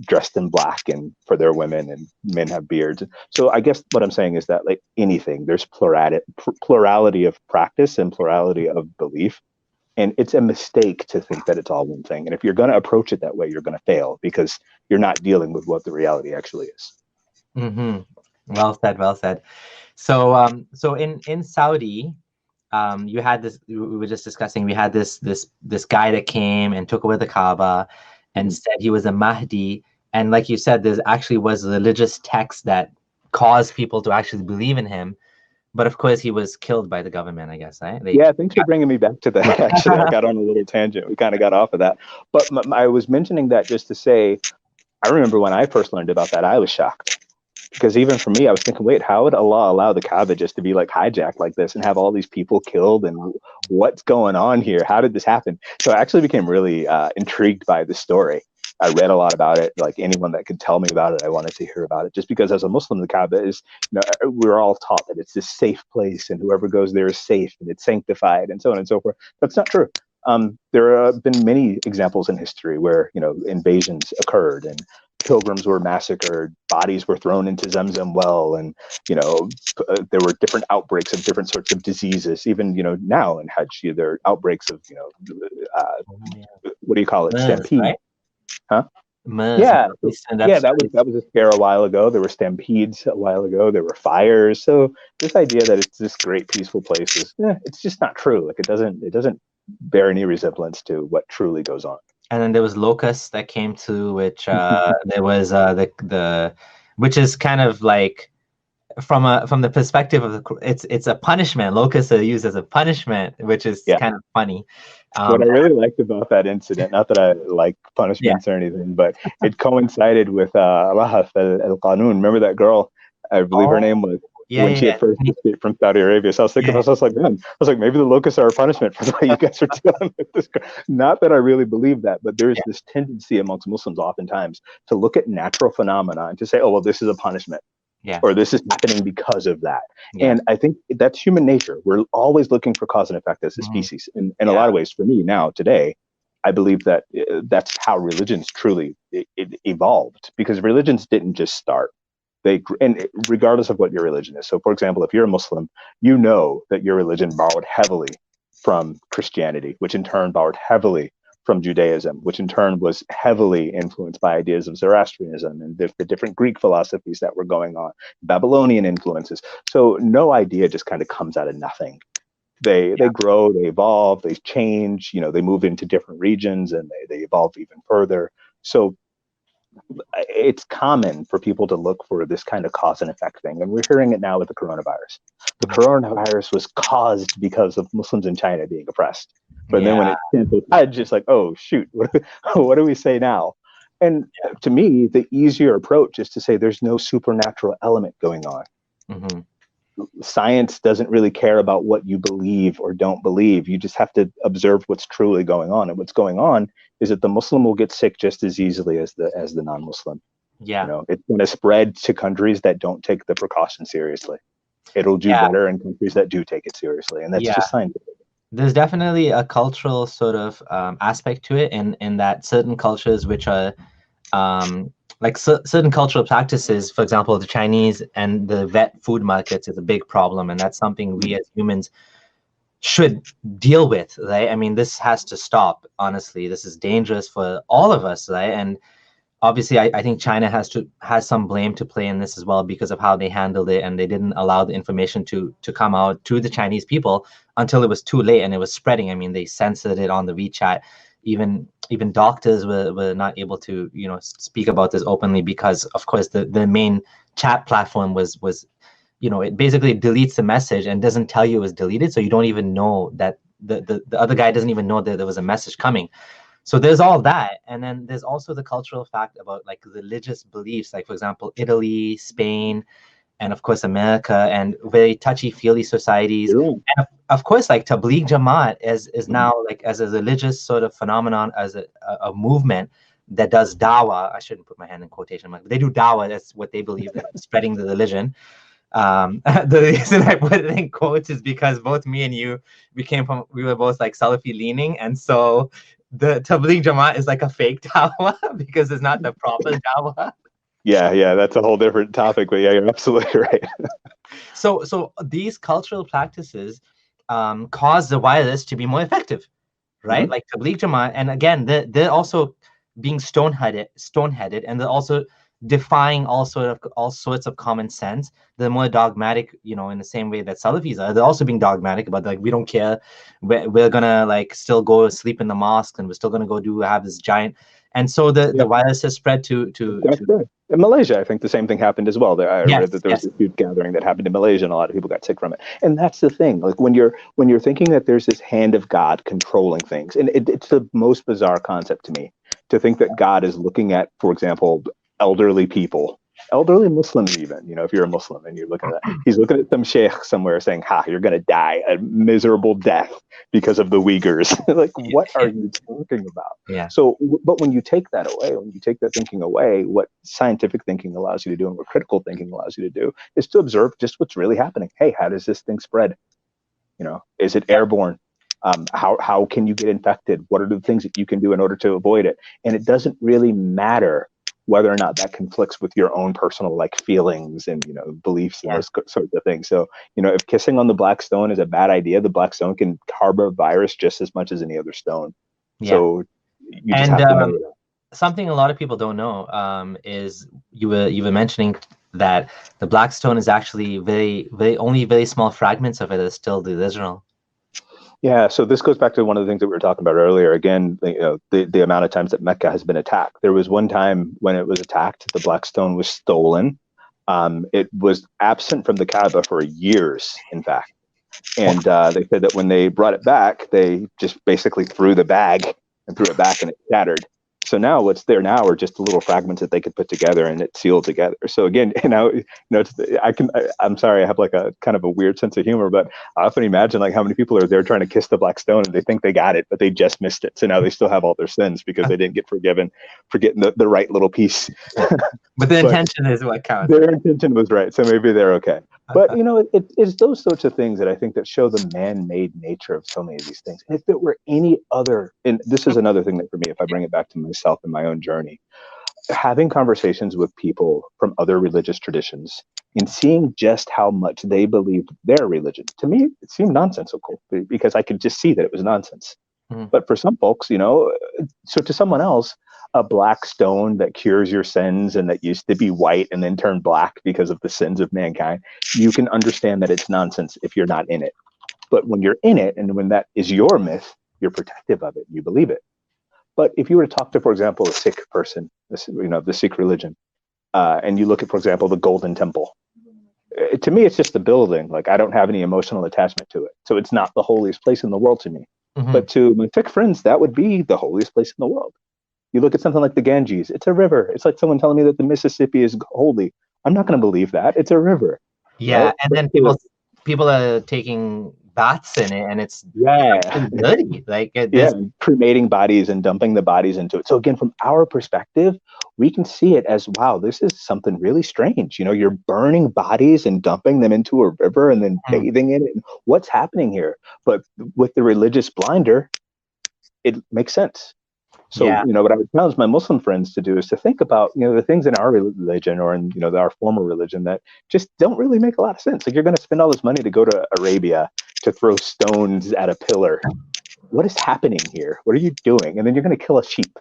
dressed in black and for their women, and men have beards. So I guess what I'm saying is that like anything, there's plurality of practice and plurality of belief. And it's a mistake to think that it's all one thing. And if you're going to approach it that way, you're going to fail because you're not dealing with what the reality actually is. Mm-hmm. Well said. Well said. So, so in Saudi, you had this. We were just discussing. We had this guy that came and took away the Kaaba, and said he was a Mahdi. And like you said, there actually was a religious text that caused people to actually believe in him. But of course, he was killed by the government, I guess, right? Yeah, thanks for bringing me back to that. Actually, I got on a little tangent. We kind of got off of that. But I was mentioning that just to say, I remember when I first learned about that, I was shocked. Because even for me, I was thinking, wait, how would Allah allow the Kaaba just to be like hijacked like this and have all these people killed? And what's going on here? How did this happen? So I actually became really intrigued by the story. I read a lot about it. Like anyone that could tell me about it, I wanted to hear about it. Just because as a Muslim, the Kaaba is, we're all taught that it's this safe place and whoever goes there is safe and it's sanctified and so on and so forth. That's not true. There have been many examples in history where, invasions occurred and pilgrims were massacred, bodies were thrown into Zamzam well, and there were different outbreaks of different sorts of diseases. Even now in Hajj, there are outbreaks of what do you call it? Stampede, right? huh? Yeah, that was a scare a while ago. There were stampedes a while ago. There were fires. So this idea that it's this great peaceful place is, it's just not true. Like it doesn't bear any resemblance to what truly goes on. And then there was locusts that came to, which there was which is kind of like from the perspective of it's a punishment. Locusts are used as a punishment, which is kind of funny. What I really liked about that incident, not that I like punishments or anything, but it coincided with Rahaf al-Qanun. Remember that girl? I believe her name was. When she had first escaped from Saudi Arabia. So I was thinking, I was like, man, maybe the locusts are a punishment for the way you guys are dealing with this. Not that I really believe that, but there's this tendency amongst Muslims oftentimes to look at natural phenomena and to say, oh, well, this is a punishment. Or this is happening because of that. And I think that's human nature. We're always looking for cause and effect as a species. And in a lot of ways, for me now, today, I believe that that's how religions truly it evolved, because religions didn't just start. And regardless of what your religion is. So, for example, if you're a Muslim, you know that your religion borrowed heavily from Christianity, which in turn borrowed heavily from Judaism, which in turn was heavily influenced by ideas of Zoroastrianism and the different Greek philosophies that were going on, Babylonian influences. So no idea just kind of comes out of nothing. They grow, they evolve, they change, they move into different regions and they evolve even further. So it's common for people to look for this kind of cause and effect thing. And we're hearing it now with the coronavirus. The coronavirus was caused because of Muslims in China being oppressed. But then when it's Hajj, it's like, oh, shoot, what do we say now? And to me, the easier approach is to say there's no supernatural element going on. Mm-hmm. Science doesn't really care about what you believe or don't believe. You just have to observe what's truly going on. And what's going on is that the Muslim will get sick just as easily as the non-Muslim. It's going to spread to countries that don't take the precaution seriously. It'll do better in countries that do take it seriously. And that's just scientific. There's definitely a cultural sort of aspect to it in that certain cultures which are like certain cultural practices, for example, the Chinese and the vet food markets is a big problem. And that's something we as humans should deal with, right? I mean, this has to stop, honestly. This is dangerous for all of us, right? And obviously, I think China has some blame to play in this as well because of how they handled it, and they didn't allow the information to come out to the Chinese people until it was too late and it was spreading. I mean, they censored it on the WeChat. Even doctors were not able to speak about this openly because, of course, the main chat platform was it basically deletes the message and doesn't tell you it was deleted, so you don't even know that the other guy doesn't even know that there was a message coming. So there's all that, and then there's also the cultural fact about like religious beliefs, like for example, Italy, Spain, and of course America, and very touchy-feely societies. And of course, like Tabligh Jamaat is now like as a religious sort of phenomenon, as a movement that does dawah. I shouldn't put my hand in quotation marks. They do dawah. That's what they believe, spreading the religion. The reason I put it in quotes is because both me and you, we were both like Salafi leaning, and so the Tabligh Jamaat is like a fake dawah because it's not the proper dawah. Yeah, that's a whole different topic, but yeah, you're absolutely right. So these cultural practices cause the virus to be more effective, right? Like Tabligh Jamaat, and again, they're also being stoneheaded, and they're also defying all sorts of common sense. They're more dogmatic, in the same way that Salafis are. They're also being dogmatic about like, we don't care, we're gonna like still go sleep in the mosque, and we're still gonna have this giant. And so the virus has spread to in Malaysia. I think the same thing happened as well. I read that there was a huge gathering that happened in Malaysia, and a lot of people got sick from it. And that's the thing. Like when you're thinking that there's this hand of God controlling things, and it's the most bizarre concept to me to think that God is looking at, for example, elderly people, elderly Muslims even, if you're a Muslim and you're looking at that, he's looking at some sheikh somewhere saying, you're going to die a miserable death because of the Uyghurs. Like, what are you talking about? Yeah. So, but when you take that away, when you take that thinking away, what scientific thinking allows you to do and what critical thinking allows you to do is to observe just what's really happening. Hey, how does this thing spread? Is it airborne? How can you get infected? What are the things that you can do in order to avoid it? And it doesn't really matter whether or not that conflicts with your own personal like feelings and beliefs and those sorts of things. So if kissing on the black stone is a bad idea, the black stone can harbor a virus just as much as any other stone. So you just have to know that. Something a lot of people don't know is you were mentioning that the black stone is actually only very small fragments of it are still the original. Yeah, so this goes back to one of the things that we were talking about earlier. Again, the amount of times that Mecca has been attacked. There was one time when it was attacked, the black stone was stolen. It was absent from the Kaaba for years, in fact. And they said that when they brought it back, they just basically threw the bag and threw it back, and it shattered. So now what's there now are just the little fragments that they could put together, and it's sealed together. So again, I'm sorry, I have like a kind of a weird sense of humor, but I often imagine like how many people are there trying to kiss the black stone and they think they got it, but they just missed it. So now they still have all their sins because they didn't get forgiven for getting the right little piece. But the intention is what counts. Their intention was right, so maybe they're okay. But it's those sorts of things that I think that show the man-made nature of so many of these things. And if it were any other, and this is another thing that for me, if I bring it back to myself and my own journey, having conversations with people from other religious traditions and seeing just how much they believed their religion, to me, it seemed nonsensical because I could just see that it was nonsense. But for some folks, so to someone else, a black stone that cures your sins and that used to be white and then turned black because of the sins of mankind, you can understand that it's nonsense if you're not in it. But when you're in it and when that is your myth, you're protective of it, you believe it. But if you were to talk to, for example, a Sikh person, the Sikh religion, and you look at, for example, the Golden Temple, to me, it's just a building. Like, I don't have any emotional attachment to it. So it's not the holiest place in the world to me. But to my Sikh friends, that would be the holiest place in the world. You look at something like the Ganges, it's a river. It's like someone telling me that the Mississippi is holy. I'm not going to believe that. It's a river. Yeah, right? And then people are taking baths in it, and it's dirty. Like cremating bodies and dumping the bodies into it. So again, from our perspective, we can see it as, wow, this is something really strange. You're burning bodies and dumping them into a river and then bathing in it. What's happening here? But with the religious blinder, it makes sense. So, what I would challenge my Muslim friends to do is to think about, the things in our religion or in, our former religion that just don't really make a lot of sense. Like, you're going to spend all this money to go to Arabia to throw stones at a pillar. What is happening here? What are you doing? And then you're going to kill a sheep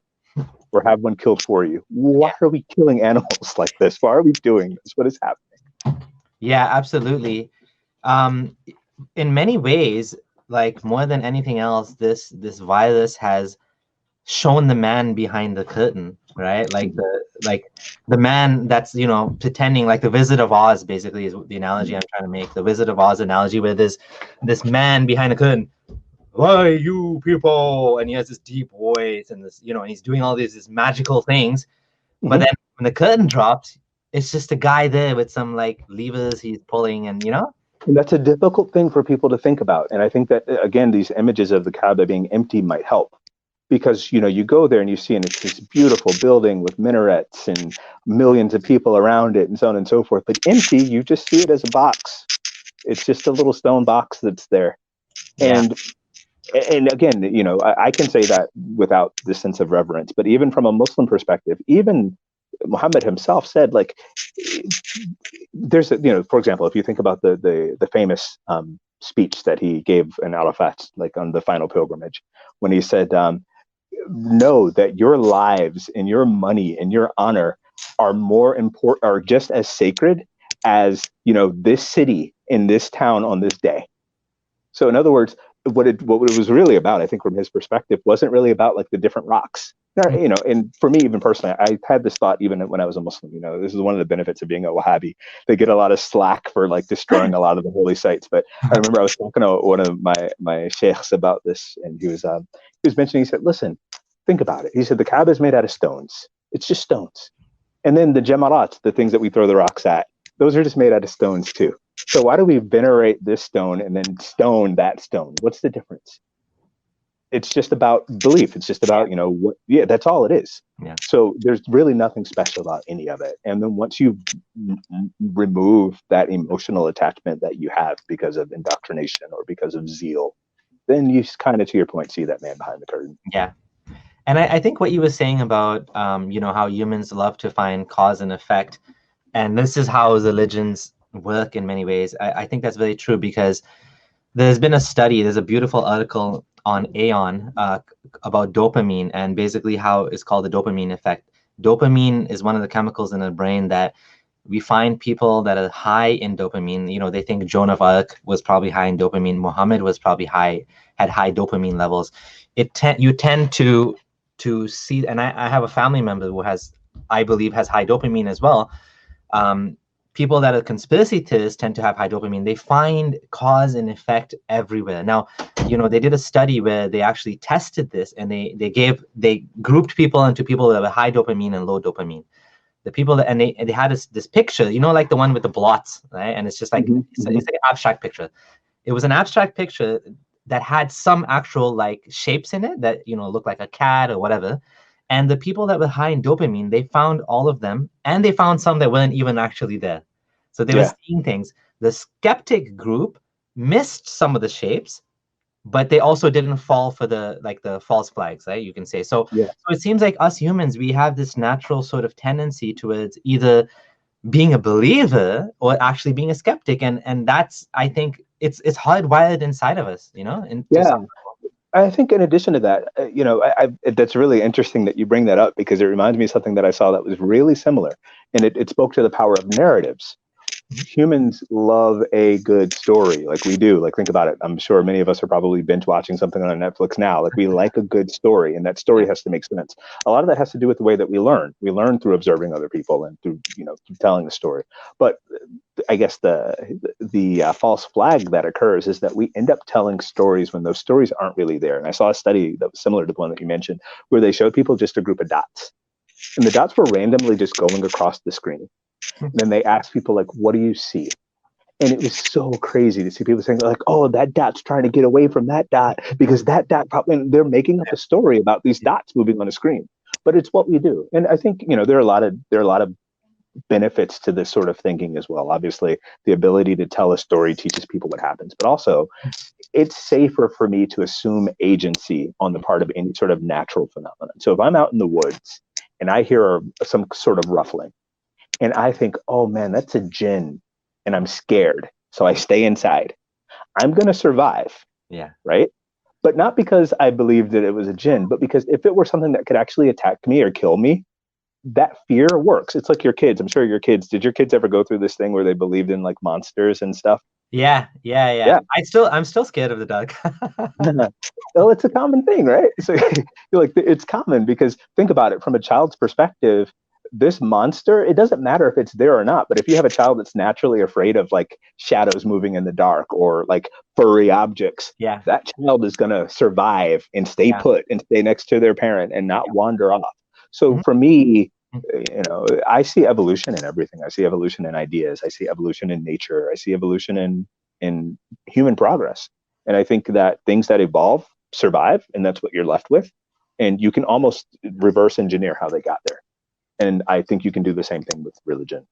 or have one killed for you. Why are we killing animals like this? Why are we doing this? What is happening? Yeah, absolutely. In many ways, like more than anything else, this virus has shown the man behind the curtain, right? Like the man that's, you know, pretending, like the Wizard of Oz basically is the analogy I'm trying to make. The Wizard of Oz analogy, where there's this man behind the curtain, why you people, and he has this deep voice and this, you know, and he's doing all these magical things. But then when the curtain drops, it's just a guy there with some like levers he's pulling, and you know. And that's a difficult thing for people to think about. And I think that, again, these images of the Kaaba being empty might help. Because, you know, you go there and you see, and it's this beautiful building with minarets and millions of people around it and so on and so forth. But empty, you just see it as a box. It's just a little stone box that's there. Yeah. And again, you know, I can say that without the sense of reverence. But even from a Muslim perspective, even Muhammad himself said, like, there's, you know, for example, if you think about the famous speech that he gave in Arafat, like on the final pilgrimage, when he said, know that your lives and your money and your honor are more important, are just as sacred as, you know, this city in this town on this day. So in other words, what it was really about, I think from his perspective, wasn't really about like the different rocks. You know, and for me, even personally, I had this thought even when I was a Muslim. You know, this is one of the benefits of being a Wahhabi. They get a lot of slack for like destroying a lot of the holy sites. But I remember I was talking to one of my sheikhs about this, and he was mentioning. He said, "Listen, think about it." He said, "The Kaaba is made out of stones. It's just stones, and then the jamarat, the things that we throw the rocks at, those are just made out of stones too. So why do we venerate this stone and then stone that stone? What's the difference?" It's just about belief. It's just about, you know, what, yeah, that's all it is. Yeah. So there's really nothing special about any of it. And then once you remove that emotional attachment that you have because of indoctrination or because of zeal, then you kind of, to your point, see that man behind the curtain. Yeah. And I think what you were saying about, you know, how humans love to find cause and effect, and this is how religions work in many ways. I think that's very true, because there's been a study, there's a beautiful article on Aeon about dopamine, and basically how it's called the dopamine effect. Dopamine is one of the chemicals in the brain that we find people that are high in dopamine. You know, they think Joan of Arc was probably high in dopamine. Muhammad was probably had high dopamine levels. You tend to see, and I have a family member who has, I believe, has high dopamine as well. People that are conspiracy theorists tend to have high dopamine. They find cause and effect everywhere. Now, you know, they did a study where they actually tested this, and they grouped people into people that were high dopamine and low dopamine. The people that, and they had this picture, you know, like the one with the blots, right? And it's just like, it's like an abstract picture. It was an abstract picture that had some actual like shapes in it that, you know, looked like a cat or whatever. And the people that were high in dopamine, they found all of them, and they found some that weren't even actually there. So they were seeing things. The skeptic group missed some of the shapes, but they also didn't fall for the false flags, right? You can say. So it seems like us humans, we have this natural sort of tendency towards either being a believer or actually being a skeptic, and that's, I think, it's hardwired inside of us, you know. I think in addition to that, you know, that's really interesting that you bring that up, because it reminds me of something that I saw that was really similar, and it spoke to the power of narratives. Humans love a good story, like we do. Like, think about it. I'm sure many of us are probably binge watching something on Netflix now. Like, we like a good story, and that story has to make sense. A lot of that has to do with the way that we learn. We learn through observing other people and through, you know, through telling the story. But I guess the false flag that occurs is that we end up telling stories when those stories aren't really there. And I saw a study that was similar to the one that you mentioned, where they showed people just a group of dots, and the dots were randomly just going across the screen. And then they asked people, like, what do you see? And it was so crazy to see people saying, like, oh, that dot's trying to get away from that dot because that dot probably, and they're making up a story about these dots moving on a screen. But it's what we do. And I think, you know, there are a lot of benefits to this sort of thinking as well. Obviously, the ability to tell a story teaches people what happens, but also it's safer for me to assume agency on the part of any sort of natural phenomenon. So if I'm out in the woods and I hear some sort of ruffling, and I think, oh man, that's a jinn, and I'm scared, so I stay inside, I'm going to survive. Yeah. Right? But not because I believed that it was a jinn, but because if it were something that could actually attack me or kill me, that fear works. It's like your kids. I'm sure your kids, did your kids ever go through this thing where they believed in like monsters and stuff? Yeah. Yeah. I'm still scared of the dark. Well, it's a common thing, right? So you're like, it's common because think about it from a child's perspective. This monster, it doesn't matter if it's there or not, but if you have a child that's naturally afraid of like shadows moving in the dark or like furry objects, Yeah, that child is going to survive and stay yeah, put and stay next to their parent and not yeah. wander off. So Mhm. for me, I see evolution in everything. I see evolution in ideas. I see evolution in nature. I see evolution in human progress. And I think that things that evolve survive, and that's what you're left with. And you can almost reverse engineer how they got there. And I think you can do the same thing with religion.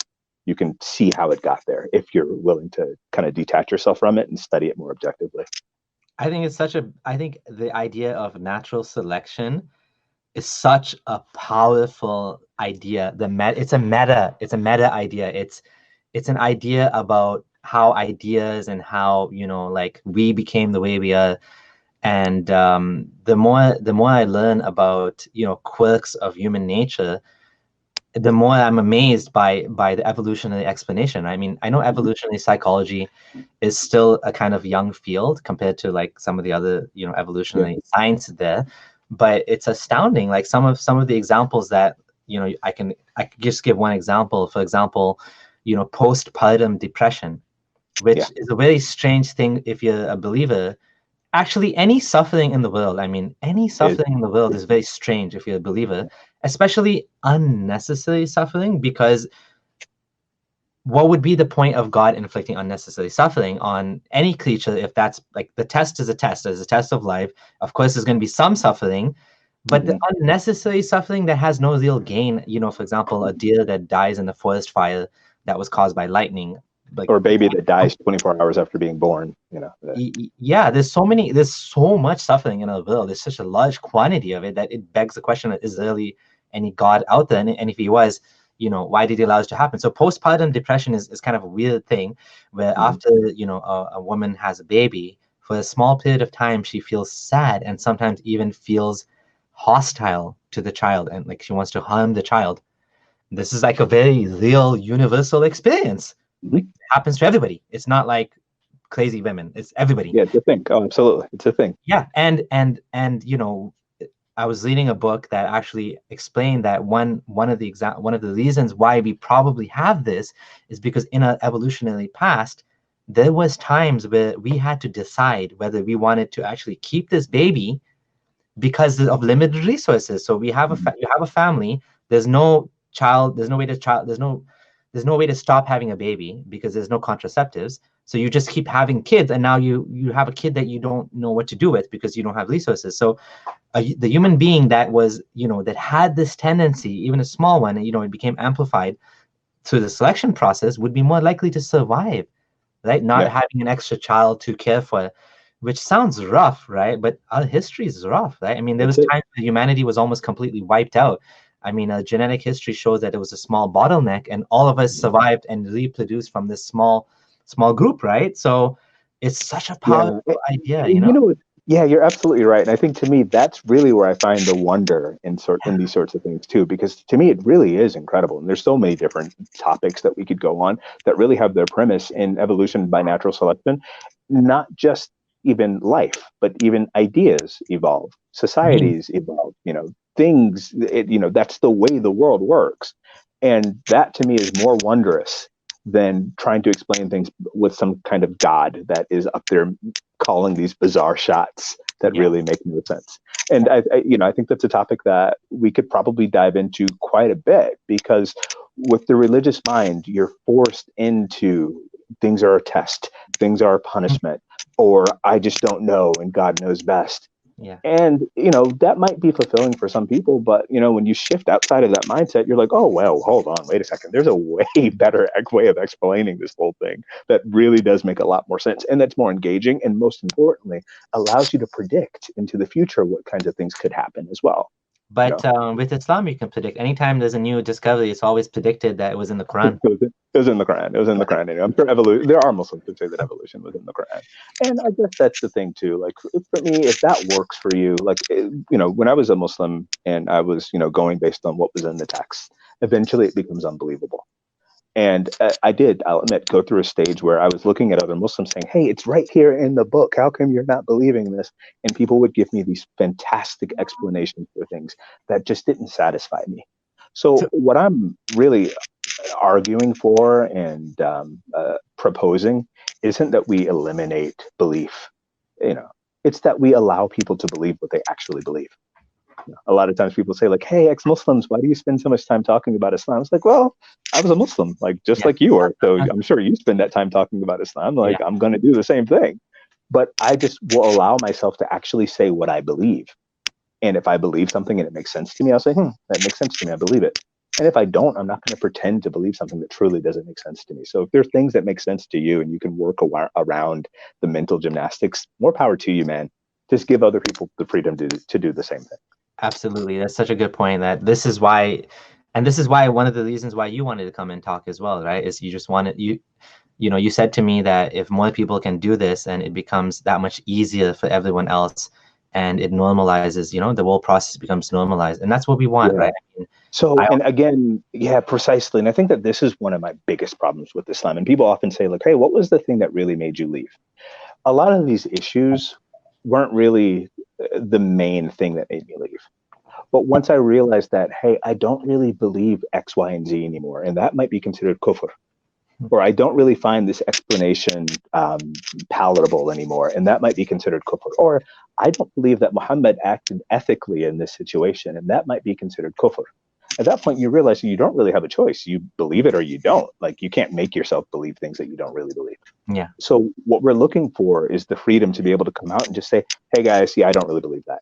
You can see how it got there if you're willing to kind of detach yourself from it and study it more objectively. I think the idea of natural selection is such a powerful idea. It's a meta idea. It's an idea about how ideas and how, like we became the way we are. And the more I learn about, quirks of human nature, the more I'm amazed by the evolutionary explanation. I mean, I know evolutionary psychology is still a kind of young field compared to like some of the other, Yeah. evolutionary science there, but it's astounding. Like some of the examples that, I could just give one example. For example, postpartum depression, Yeah. which is a very strange thing if you're a believer. Actually, any suffering in the world, I mean, any It, suffering in the world is very strange if you're a believer, especially unnecessary suffering, because what would be the point of God inflicting unnecessary suffering on any creature if that's like the test is a test, as a test of life? Of course, there's going to be some suffering, but the mm-hmm. unnecessary suffering that has no real gain, for example, a deer that dies in a forest fire that was caused by lightning, like, Or a baby that dies 24 hours after being born, you know. yeah, there's so much suffering in our world. There's such a large quantity of it that it begs the question: is there really any God out there? And if he was, why did he allow this to happen? So postpartum depression is kind of a weird thing, where Mm-hmm. after a woman has a baby, for a small period of time she feels sad and sometimes even feels hostile to the child, and like she wants to harm the child. This is like a very real universal experience. Like Mm-hmm. it happens to everybody. It's not like crazy women. It's everybody. Yeah, it's a thing. Oh, absolutely. It's a thing. Yeah, and I was reading a book that actually explained that one of the reasons why we probably have this is because in our evolutionary past, there was times where we had to decide whether we wanted to actually keep this baby because of limited resources. So Mm-hmm. you have a family. There's no child. There's no way to child. There's no way to stop having a baby because there's no contraceptives. So you just keep having kids, and now you have a kid that you don't know what to do with because you don't have resources. So the human being that was that had this tendency, even a small one, and it became amplified through the selection process, would be more likely to survive, right? Not Yeah. having an extra child to care for, which sounds rough, right? But our history is rough, right? I mean, there That's was it. times where humanity was almost completely wiped out. I mean, genetic history shows that it was a small bottleneck, and all of us survived and reproduced from this small group, right? So it's such a Yeah. powerful idea, You know, yeah, you're absolutely right. And I think to me, that's really where I find the wonder in these sorts of things too, because to me, it really is incredible. And there's so many different topics that we could go on that really have their premise in evolution by natural selection, not just even life, but even ideas evolve, Me. societies evolve, things, that's the way the world works. And that to me is more wondrous than trying to explain things with some kind of God that is up there calling these bizarre shots that Yeah. really make no sense. And I think that's a topic that we could probably dive into quite a bit because with the religious mind, you're forced into things are a test, things are a punishment, or I just don't know and God knows best. Yeah. And, that might be fulfilling for some people, but, when you shift outside of that mindset, you're like, oh, well, hold on, wait a second. There's a way better way of explaining this whole thing that really does make a lot more sense. And that's more engaging. And most importantly, allows you to predict into the future what kinds of things could happen as well. You But know, with Islam, you can predict. Anytime there's a new discovery, it's always predicted that it was in the Quran. it was in the Quran. It was in the Quran. And I'm sure evolution. There are Muslims who say that evolution was in the Quran, and I guess that's the thing too. Like for me, if that works for you, like when I was a Muslim and I was going based on what was in the text, eventually it becomes unbelievable. And I'll admit, go through a stage where I was looking at other Muslims saying, hey, it's right here in the book. How come you're not believing this? And people would give me these fantastic explanations for things that just didn't satisfy me. So what I'm really arguing for and proposing isn't that we eliminate belief. It's that we allow people to believe what they actually believe. A lot of times people say like, hey, ex-Muslims, why do you spend so much time talking about Islam? It's like, well, I was a Muslim, like just like you are. So I'm sure you spend that time talking about Islam. Like I'm going to do the same thing. But I just will allow myself to actually say what I believe. And if I believe something and it makes sense to me, I'll say, that makes sense to me. I believe it. And if I don't, I'm not going to pretend to believe something that truly doesn't make sense to me. So if there are things that make sense to you and you can work around the mental gymnastics, more power to you, man. Just give other people the freedom to do the same thing. Absolutely. That's such a good point. That this is why one of the reasons why you wanted to come and talk as well, right? Is you just wanted, you said to me that if more people can do this and it becomes that much easier for everyone else and it normalizes, the whole process becomes normalized. And that's what we want, right? And again, precisely. And I think that this is one of my biggest problems with Islam. And people often say, like, hey, what was the thing that really made you leave? A lot of these issues weren't really the main thing that made me leave. But once I realized that, hey, I don't really believe X, Y, and Z anymore, and that might be considered kufr, or I don't really find this explanation palatable anymore, and that might be considered kufr, or I don't believe that Muhammad acted ethically in this situation, and that might be considered kufr. At that point, you realize you don't really have a choice. You believe it or you don't. Like, you can't make yourself believe things that you don't really believe. Yeah. So what we're looking for is the freedom to be able to come out and just say, hey, guys, I don't really believe that.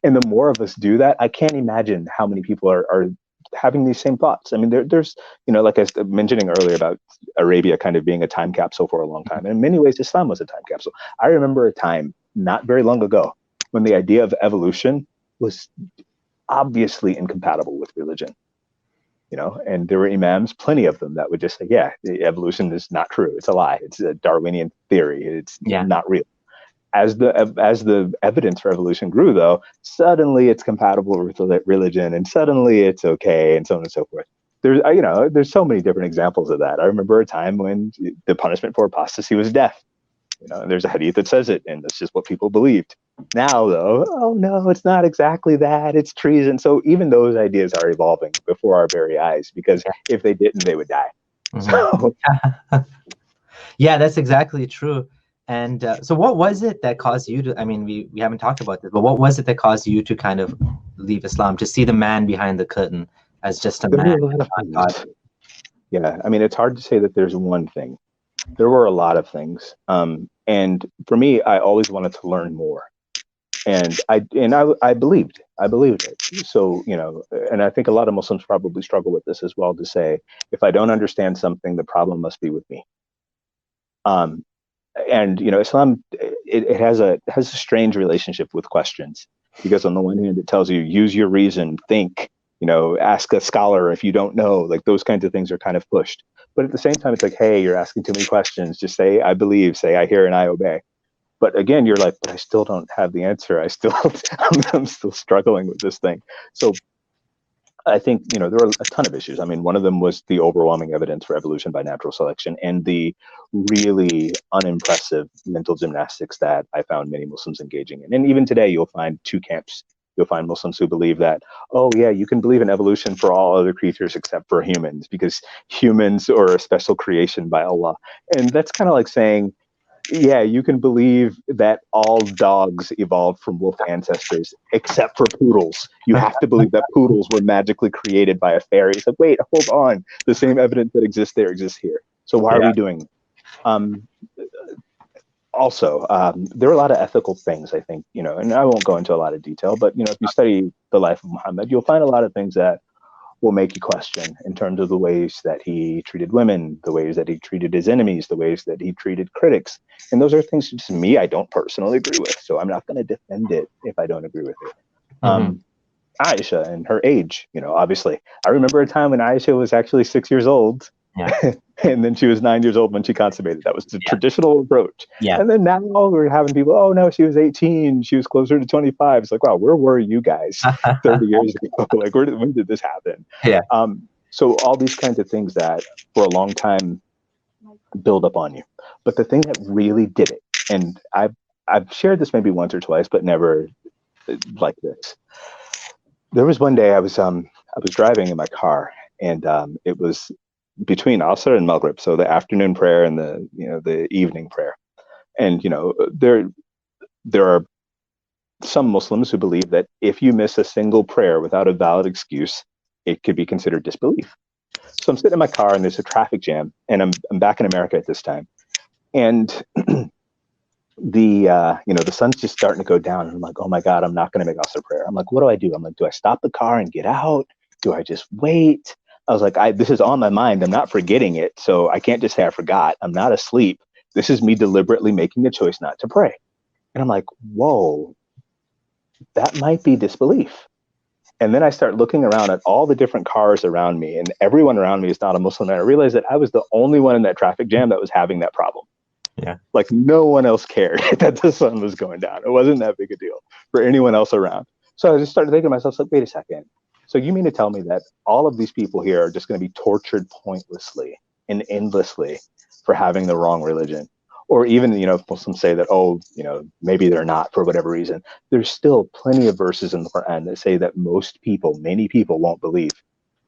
And the more of us do that, I can't imagine how many people are having these same thoughts. I mean, there's, like I was mentioning earlier about Arabia kind of being a time capsule for a long time. And in many ways, Islam was a time capsule. I remember a time not very long ago when the idea of evolution was obviously incompatible with religion, and there were imams, plenty of them, that would just say, yeah, evolution is not true. It's a lie. It's a Darwinian theory. It's not real. As the evidence for evolution grew, though, suddenly it's compatible with religion, and suddenly it's okay, and so on and so forth. There's so many different examples of that. I remember a time when the punishment for apostasy was death. There's a hadith that says it, and that's just what people believed. Now, though, oh no, it's not exactly that. It's treason. So even those ideas are evolving before our very eyes, because if they didn't, they would die. So. Yeah, that's exactly true. And so what was it that caused you to, I mean, we haven't talked about this, but what was it that caused you to kind of leave Islam, to see the man behind the curtain as just a man? Yeah, I mean, it's hard to say that there's one thing. There were a lot of things. And for me, I always wanted to learn more. And I believed it. So, and I think a lot of Muslims probably struggle with this as well, to say, if I don't understand something, the problem must be with me. And Islam, it has a strange relationship with questions, because on the one hand, it tells you, use your reason, think, ask a scholar if you don't know, like those kinds of things are kind of pushed. But at the same time, it's like, hey, you're asking too many questions. Just say, I believe, say, I hear and I obey. But again, you're like, but I still don't have the answer. I'm still struggling with this thing. So I think, there were a ton of issues. I mean, one of them was the overwhelming evidence for evolution by natural selection, and the really unimpressive mental gymnastics that I found many Muslims engaging in. And even today, you'll find two camps. You'll find Muslims who believe that, oh yeah, you can believe in evolution for all other creatures except for humans, because humans are a special creation by Allah. And that's kind of like saying, yeah, you can believe that all dogs evolved from wolf ancestors except for poodles. You have to believe that poodles were magically created by a fairy. It's like, wait, hold on. The same evidence that exists there exists here. So why are we doing also, there are a lot of ethical things, I think, and I won't go into a lot of detail, but, if you study the life of Muhammad, you'll find a lot of things that will make you question, in terms of the ways that he treated women, the ways that he treated his enemies, the ways that he treated critics. And those are things, just me, I don't personally agree with. So I'm not going to defend it if I don't agree with it. Aisha and her age, obviously. I remember a time when Aisha was actually 6 years old. Yeah. And then she was 9 years old when she consummated. That was the traditional approach. Yeah. And then now we're having people, oh no, she was 18. She was closer to 25. It's like, wow, where were you guys 30 years ago? Like, when did this happen? Yeah. So all these kinds of things that for a long time build up on you. But the thing that really did it, and I've shared this maybe once or twice, but never like this. There was one day I was driving in my car, and it was between Asr and Maghrib, so the afternoon prayer and the evening prayer. And there are some Muslims who believe that if you miss a single prayer without a valid excuse, it could be considered disbelief. So I'm sitting in my car and there's a traffic jam, and I'm back in America at this time, and the sun's just starting to go down, and I'm like, oh my God, I'm not going to make Asr prayer. I'm like, what do? I'm like, do I stop the car and get out? Do I just wait? I was like, this is on my mind. I'm not forgetting it, so I can't just say I forgot. I'm not asleep. This is me deliberately making a choice not to pray. And I'm like, whoa, that might be disbelief. And then I start looking around at all the different cars around me, and everyone around me is not a Muslim. And I realized that I was the only one in that traffic jam that was having that problem. Yeah. Like no one else cared that the sun was going down. It wasn't that big a deal for anyone else around. So I just started thinking to myself, like, wait a second. So you mean to tell me that all of these people here are just going to be tortured pointlessly and endlessly for having the wrong religion? Or even, Muslims say that, maybe they're not for whatever reason. There's still plenty of verses in the Quran that say that many people won't believe.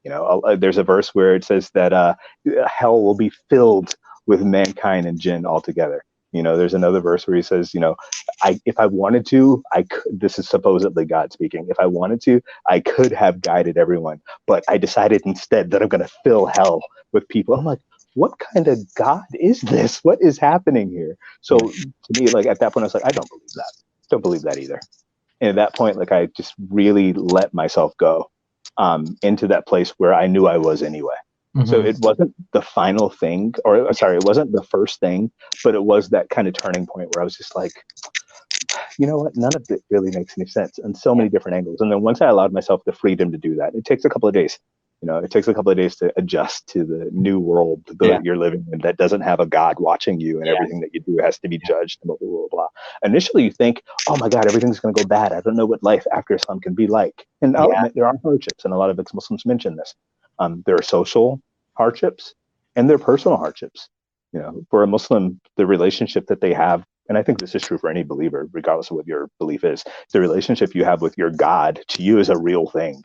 There's a verse where it says that hell will be filled with mankind and jinn altogether. There's another verse where he says, if I wanted to, I could. This is supposedly God speaking. If I wanted to, I could have guided everyone, but I decided instead that I'm going to fill hell with people. I'm like, what kind of God is this? What is happening here? So to me, like at that point, I was like, I don't believe that. Don't believe that either. And at that point, like I just really let myself go into that place where I knew I was anyway. Mm-hmm. So it wasn't the final thing, or sorry, it wasn't the first thing, but it was that kind of turning point where I was just like, you know what? None of it really makes any sense on so many different angles. And then once I allowed myself the freedom to do that, it takes a couple of days. It takes a couple of days to adjust to the new world that you're living in that doesn't have a God watching you, and everything that you do has to be judged, blah, blah, blah, blah. Initially, you think, oh my God, everything's going to go bad. I don't know what life after Islam can be like. And I'll admit, there are hardships, and a lot of ex-Muslims mention this. There are social hardships and there are personal hardships. For a Muslim, the relationship that they have, and I think this is true for any believer, regardless of what your belief is, the relationship you have with your God to you is a real thing.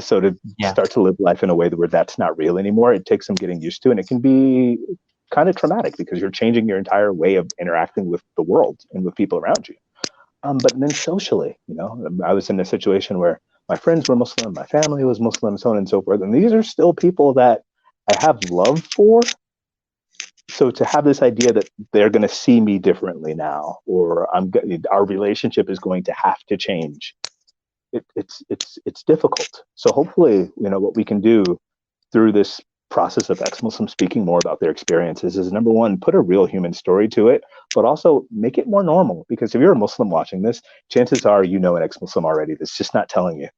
So to start to live life in a way where that's not real anymore, it takes some getting used to, and it can be kind of traumatic because you're changing your entire way of interacting with the world and with people around you. But then socially, I was in a situation where my friends were Muslim, my family was Muslim, so on and so forth, and these are still people that I have love for. So to have this idea that they're going to see me differently now, or our relationship is going to have to change, it's difficult. So hopefully, what we can do through this process of ex-Muslims speaking more about their experiences is, number one, put a real human story to it, but also make it more normal. Because if you're a Muslim watching this, chances are an ex-Muslim already that's just not telling you.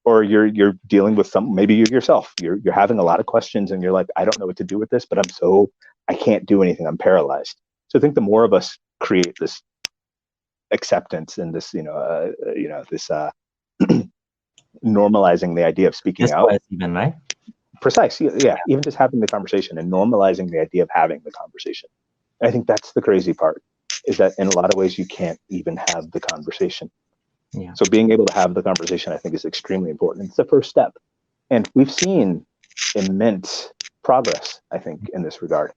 Or you're dealing with maybe you yourself, you're having a lot of questions and you're like, I don't know what to do with this, but I can't do anything. I'm paralyzed. So I think the more of us create this acceptance and this, this normalizing the idea of speaking out. Even, right? Precise. Yeah. Even just having the conversation and normalizing the idea of having the conversation. I think that's the crazy part, is that in a lot of ways you can't even have the conversation. Yeah. So being able to have the conversation, I think, is extremely important. It's the first step. And we've seen immense progress, I think, in this regard.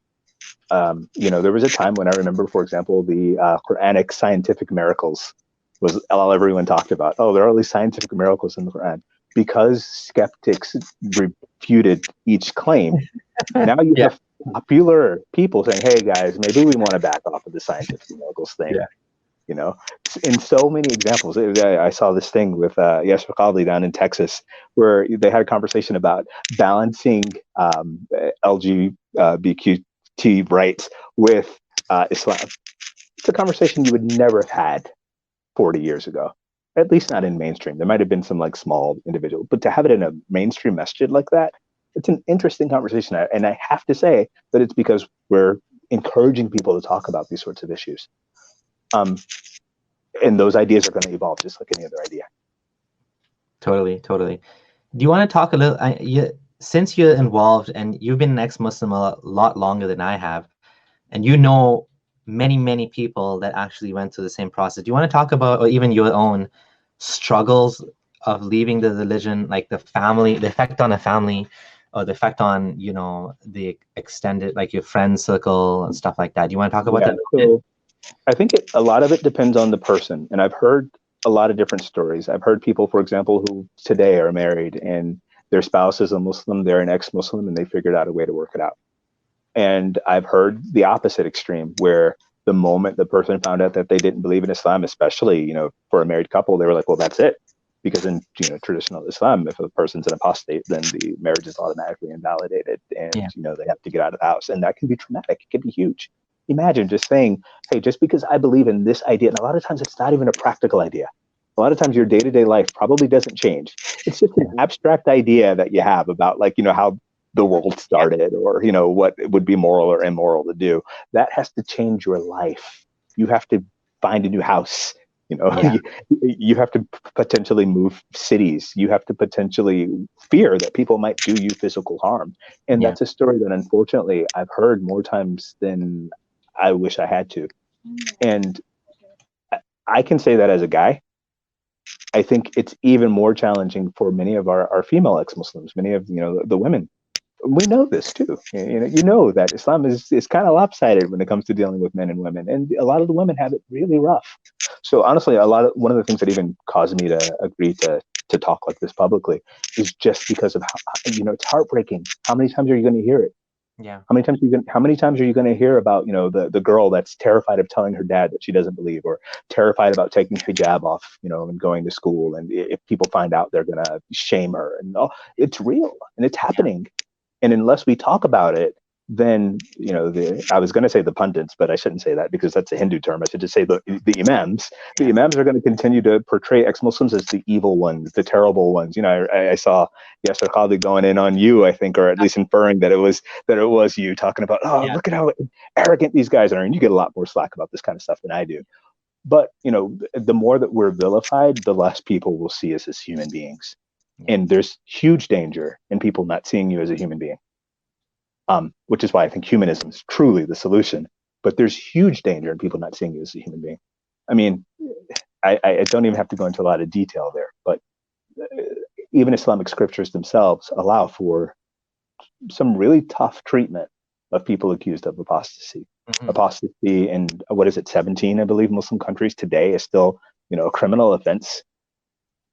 There was a time when I remember, for example, the Quranic scientific miracles was all everyone talked about. Oh, there are all these scientific miracles in the Quran. Because skeptics refuted each claim, now you have popular people saying, hey, guys, maybe we want to back off of the scientific miracles thing. Yeah. In so many examples. I saw this thing with Yasser Qadhi down in Texas, where they had a conversation about balancing LGBTQ rights with Islam. It's a conversation you would never have had 40 years ago, at least not in mainstream. There might have been some small individual, but to have it in a mainstream masjid like that, it's an interesting conversation. And I have to say that it's because we're encouraging people to talk about these sorts of issues. And those ideas are going to evolve just like any other idea. Totally. Do you want to talk a little? Since you're involved and you've been an ex-Muslim a lot longer than I have, and you know many people that actually went through the same process. Do you want to talk about, or even your own struggles of leaving the religion, like the family, the effect on a family, or the effect on, the extended, like your friend circle and stuff like that? Do you want to talk about Yeah. that a little bit? So I think a lot of it depends on the person. And I've heard a lot of different stories. I've heard people, for example, who today are married and their spouse is a Muslim, they're an ex-Muslim, and they figured out a way to work it out. And I've heard the opposite extreme where the moment the person found out that they didn't believe in Islam, especially, for a married couple, they were like, well, that's it. Because in traditional Islam, if a person's an apostate, then the marriage is automatically invalidated, and Yeah, they have to get out of the house, and that can be traumatic. It can be huge. Imagine just saying, "Hey, just because I believe in this idea," and a lot of times it's not even a practical idea. A lot of times your day-to-day life probably doesn't change. It's just an yeah, abstract idea that you have about, like, how the world yeah, started, or what it would be moral or immoral to do. That has to change your life. You have to find a new house. yeah, You have to potentially move cities. You have to potentially fear that people might do you physical harm. And yeah, that's a story that unfortunately I've heard more times than I wish I had to. And I can say that as a guy. I think it's even more challenging for many of our female ex-Muslims, many of the women. We know this too. That Islam is kind of lopsided when it comes to dealing with men and women, and a lot of the women have it really rough. So honestly, one of the things that even caused me to agree to talk like this publicly is just because of how, it's heartbreaking. How many times are you going to hear it? yeah, How many times are you going to hear about the girl that's terrified of telling her dad that she doesn't believe, or terrified about taking hijab off, and going to school, and if people find out, they're going to shame her, and it's real and it's yeah, happening. And unless we talk about it, then I was going to say the pundits, but I shouldn't say that because that's a Hindu term. I should just say the imams. The yeah, imams are going to continue to portray ex-Muslims as the evil ones, the terrible ones. I saw Yasser Khalil going in on you, I think, or at least inferring that it was you, talking about, oh, yeah, look at how arrogant these guys are, and you get a lot more slack about this kind of stuff than I do. But the more that we're vilified, the less people will see us as human beings, yeah, and there's huge danger in people not seeing you as a human being. Which is why I think humanism is truly the solution. But there's huge danger in people not seeing you as a human being. I mean, I don't even have to go into a lot of detail there, but even Islamic scriptures themselves allow for some really tough treatment of people accused of apostasy. hmm, Apostasy in, what is it, 17, I believe, Muslim countries today is still, a criminal offense.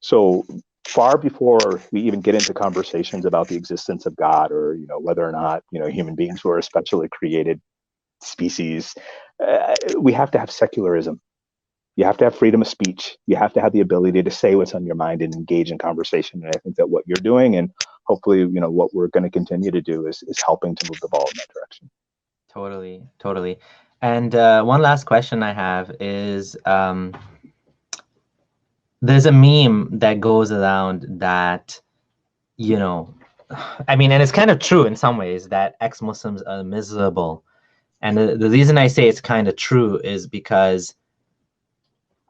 So far before we even get into conversations about the existence of God, or whether or not human beings were a specially created species, we have to have secularism. You have to have freedom of speech. You have to have the ability to say what's on your mind and engage in conversation. And I think that what you're doing, and hopefully what we're going to continue to do, is helping to move the ball in that direction. totally, totally. And one last question I have is, there's a meme that goes around that, you know, I mean, and it's kind of true in some ways that ex-Muslims are miserable. And the reason I say it's kind of true is because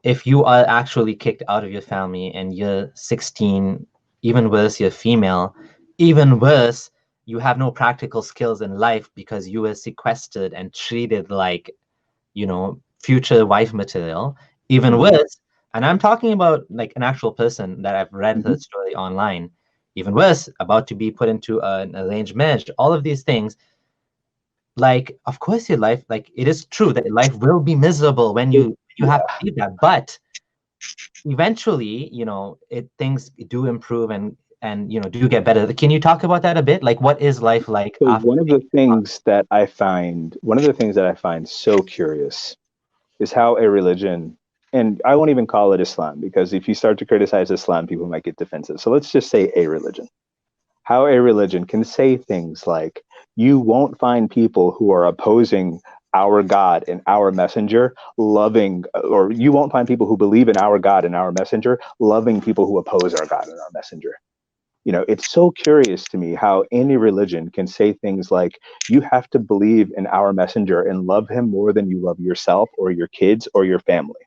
if you are actually kicked out of your family and you're 16, even worse, you're female, even worse, you have no practical skills in life because you were sequestered and treated like, future wife material. Even Mm-hmm. worse, and I'm talking about like an actual person that I've read her Mm-hmm. story online. Even worse, about to be put into an arranged marriage, all of these things. Like, of course, your life, like, it is true that life will be miserable when you have to Yeah. leave that, but eventually, things do improve and do get better. Can you talk about that a bit? Like, what is life like So after? one of the things that I find so curious is how a religion, and I won't even call it Islam, because if you start to criticize Islam, people might get defensive. So let's just say a religion. How a religion can say things like, you won't find people who are opposing our God and our messenger loving, or you won't find people who believe in our God and our messenger loving people who oppose our God and our messenger. It's so curious to me how any religion can say things like, you have to believe in our messenger and love him more than you love yourself or your kids or your family.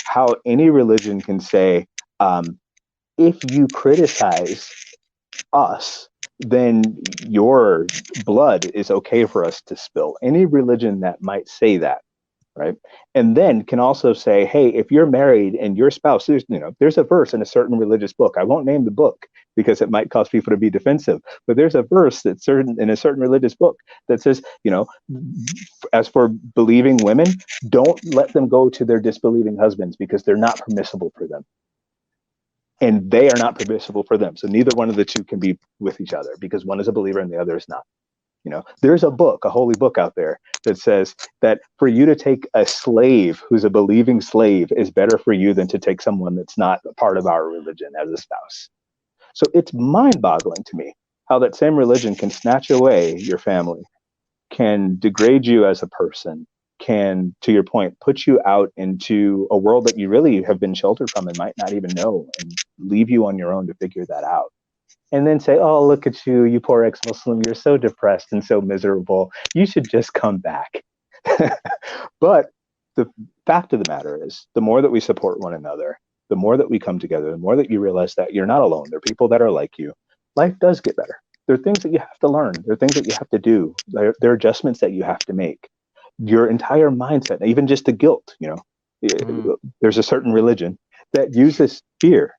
How any religion can say, um, if you criticize us, then your blood is okay for us to spill. Any religion that might say that, right? And then can also say, hey, if you're married and your spouse, there's a verse in a certain religious book. I won't name the book because it might cause people to be defensive, but there's a verse that's certain in a certain religious book that says, as for believing women, don't let them go to their disbelieving husbands because they're not permissible for them. And they are not permissible for them. So neither one of the two can be with each other because one is a believer and the other is not. There's a book, a holy book out there that says that for you to take a slave who's a believing slave is better for you than to take someone that's not a part of our religion as a spouse. So it's mind-boggling to me how that same religion can snatch away your family, can degrade you as a person, can, to your point, put you out into a world that you really have been sheltered from and might not even know, and leave you on your own to figure that out. And then say, oh, look at you, you poor ex-Muslim, you're so depressed and so miserable. You should just come back. But the fact of the matter is, the more that we support one another, the more that we come together, the more that you realize that you're not alone. There are people that are like you. Life does get better. There are things that you have to learn. There are things that you have to do. There are adjustments that you have to make. Your entire mindset, even just the guilt, there's a certain religion that uses fear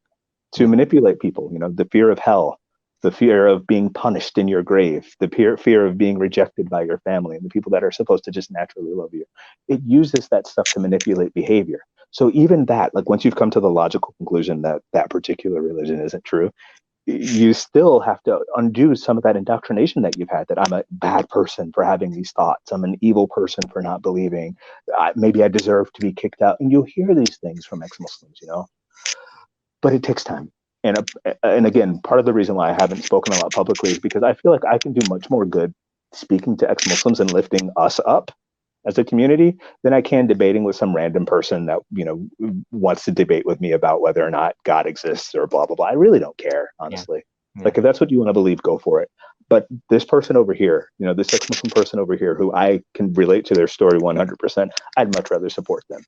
to manipulate people, the fear of hell, the fear of being punished in your grave, the fear of being rejected by your family and the people that are supposed to just naturally love you. It uses that stuff to manipulate behavior. So even that, like once you've come to the logical conclusion that that particular religion isn't true, you still have to undo some of that indoctrination that you've had, that I'm a bad person for having these thoughts. I'm an evil person for not believing. Maybe I deserve to be kicked out. And you'll hear these things from ex-Muslims, but it takes time. And again, part of the reason why I haven't spoken a lot publicly is because I feel like I can do much more good speaking to ex-Muslims and lifting us up as a community than I can debating with some random person that, wants to debate with me about whether or not God exists or blah, blah, blah. I really don't care, honestly. Yeah. Like, if that's what you want to believe, go for it. But this person over here, this ex-Muslim person over here who I can relate to their story 100%, I'd much rather support them.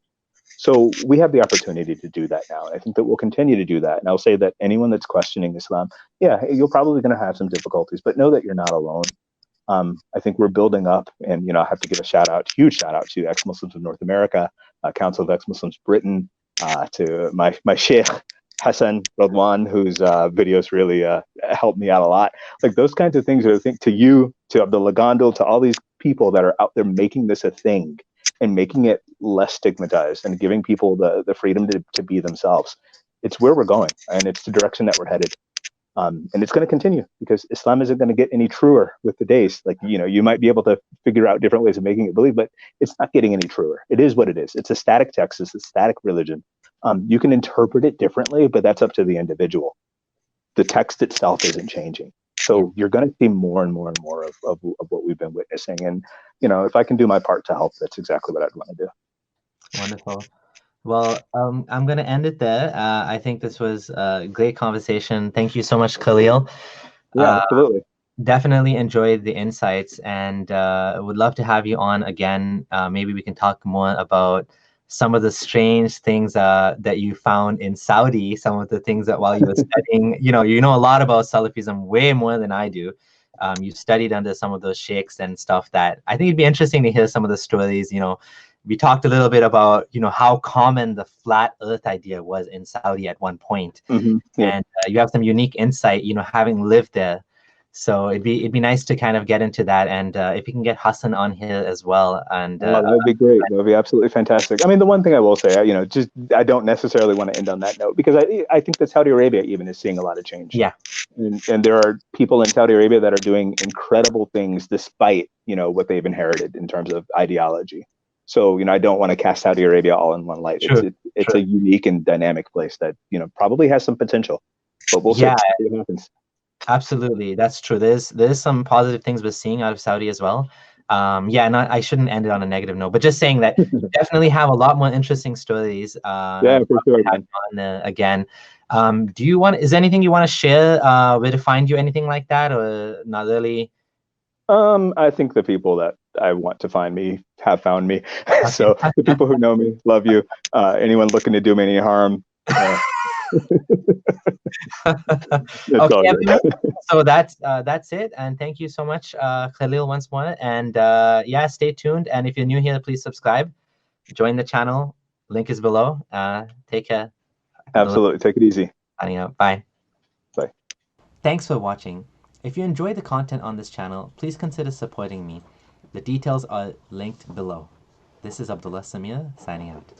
So we have the opportunity to do that now. And I think that we'll continue to do that. And I'll say that anyone that's questioning Islam, yeah, you're probably going to have some difficulties, but know that you're not alone. I think we're building up, and, I have to give a huge shout out to Ex-Muslims of North America, Council of Ex-Muslims Britain, to my Sheikh Hassan Radwan, whose videos really helped me out a lot. Like those kinds of things, I think, to you, to Abdullah Gondal, to all these people that are out there making this a thing and making it less stigmatized and giving people the freedom to be themselves. It's where we're going, and it's the direction that we're headed. And it's going to continue because Islam isn't going to get any truer with the days. Like, you might be able to figure out different ways of making it believe, but it's not getting any truer. It is what it is. It's a static text. It's a static religion. You can interpret it differently, but that's up to the individual. The text itself isn't changing. So you're going to see more and more and more of what we've been witnessing. And, if I can do my part to help, that's exactly what I'd want to do. Wonderful. Well, I'm going to end it there. I think this was a great conversation. Thank you so much, Khalil. Yeah, absolutely. Definitely enjoyed the insights, and would love to have you on again. Maybe we can talk more about some of the strange things that you found in Saudi, some of the things that while you were studying, you know a lot about Salafism, way more than I do. You studied under some of those sheikhs and stuff that I think it'd be interesting to hear some of the stories. We talked a little bit about, how common the flat earth idea was in Saudi at one point. Mm-hmm. Yeah. And you have some unique insight, having lived there. So it'd be nice to kind of get into that, and if you can get Hassan on here as well, and that would be great. That would be absolutely fantastic. I mean, the one thing I will say, I don't necessarily want to end on that note, because I think that Saudi Arabia even is seeing a lot of change. Yeah, and there are people in Saudi Arabia that are doing incredible things despite what they've inherited in terms of ideology. So I don't want to cast Saudi Arabia all in one light. Sure. It's a unique and dynamic place that probably has some potential, but we'll see what happens. Absolutely, that's true. There's some positive things we're seeing out of Saudi as well. I shouldn't end it on a negative note, but just saying that you definitely have a lot more interesting stories. Yeah, for sure. Again, is there anything you want to share, where to find you, anything like that, or not really? I think the people that I want to find me have found me. Okay. So the people who know me love you. Anyone looking to do me any harm, It's all Okay, good. everyone. So that's it. And thank you so much, Khalil, once more. And yeah, stay tuned. And if you're new here, please subscribe. Join the channel. Link is below. Take care. Absolutely. Take it easy. Signing out. Bye. Bye. Thanks for watching. If you enjoy the content on this channel, please consider supporting me. The details are linked below. This is Abdullah Samir signing out.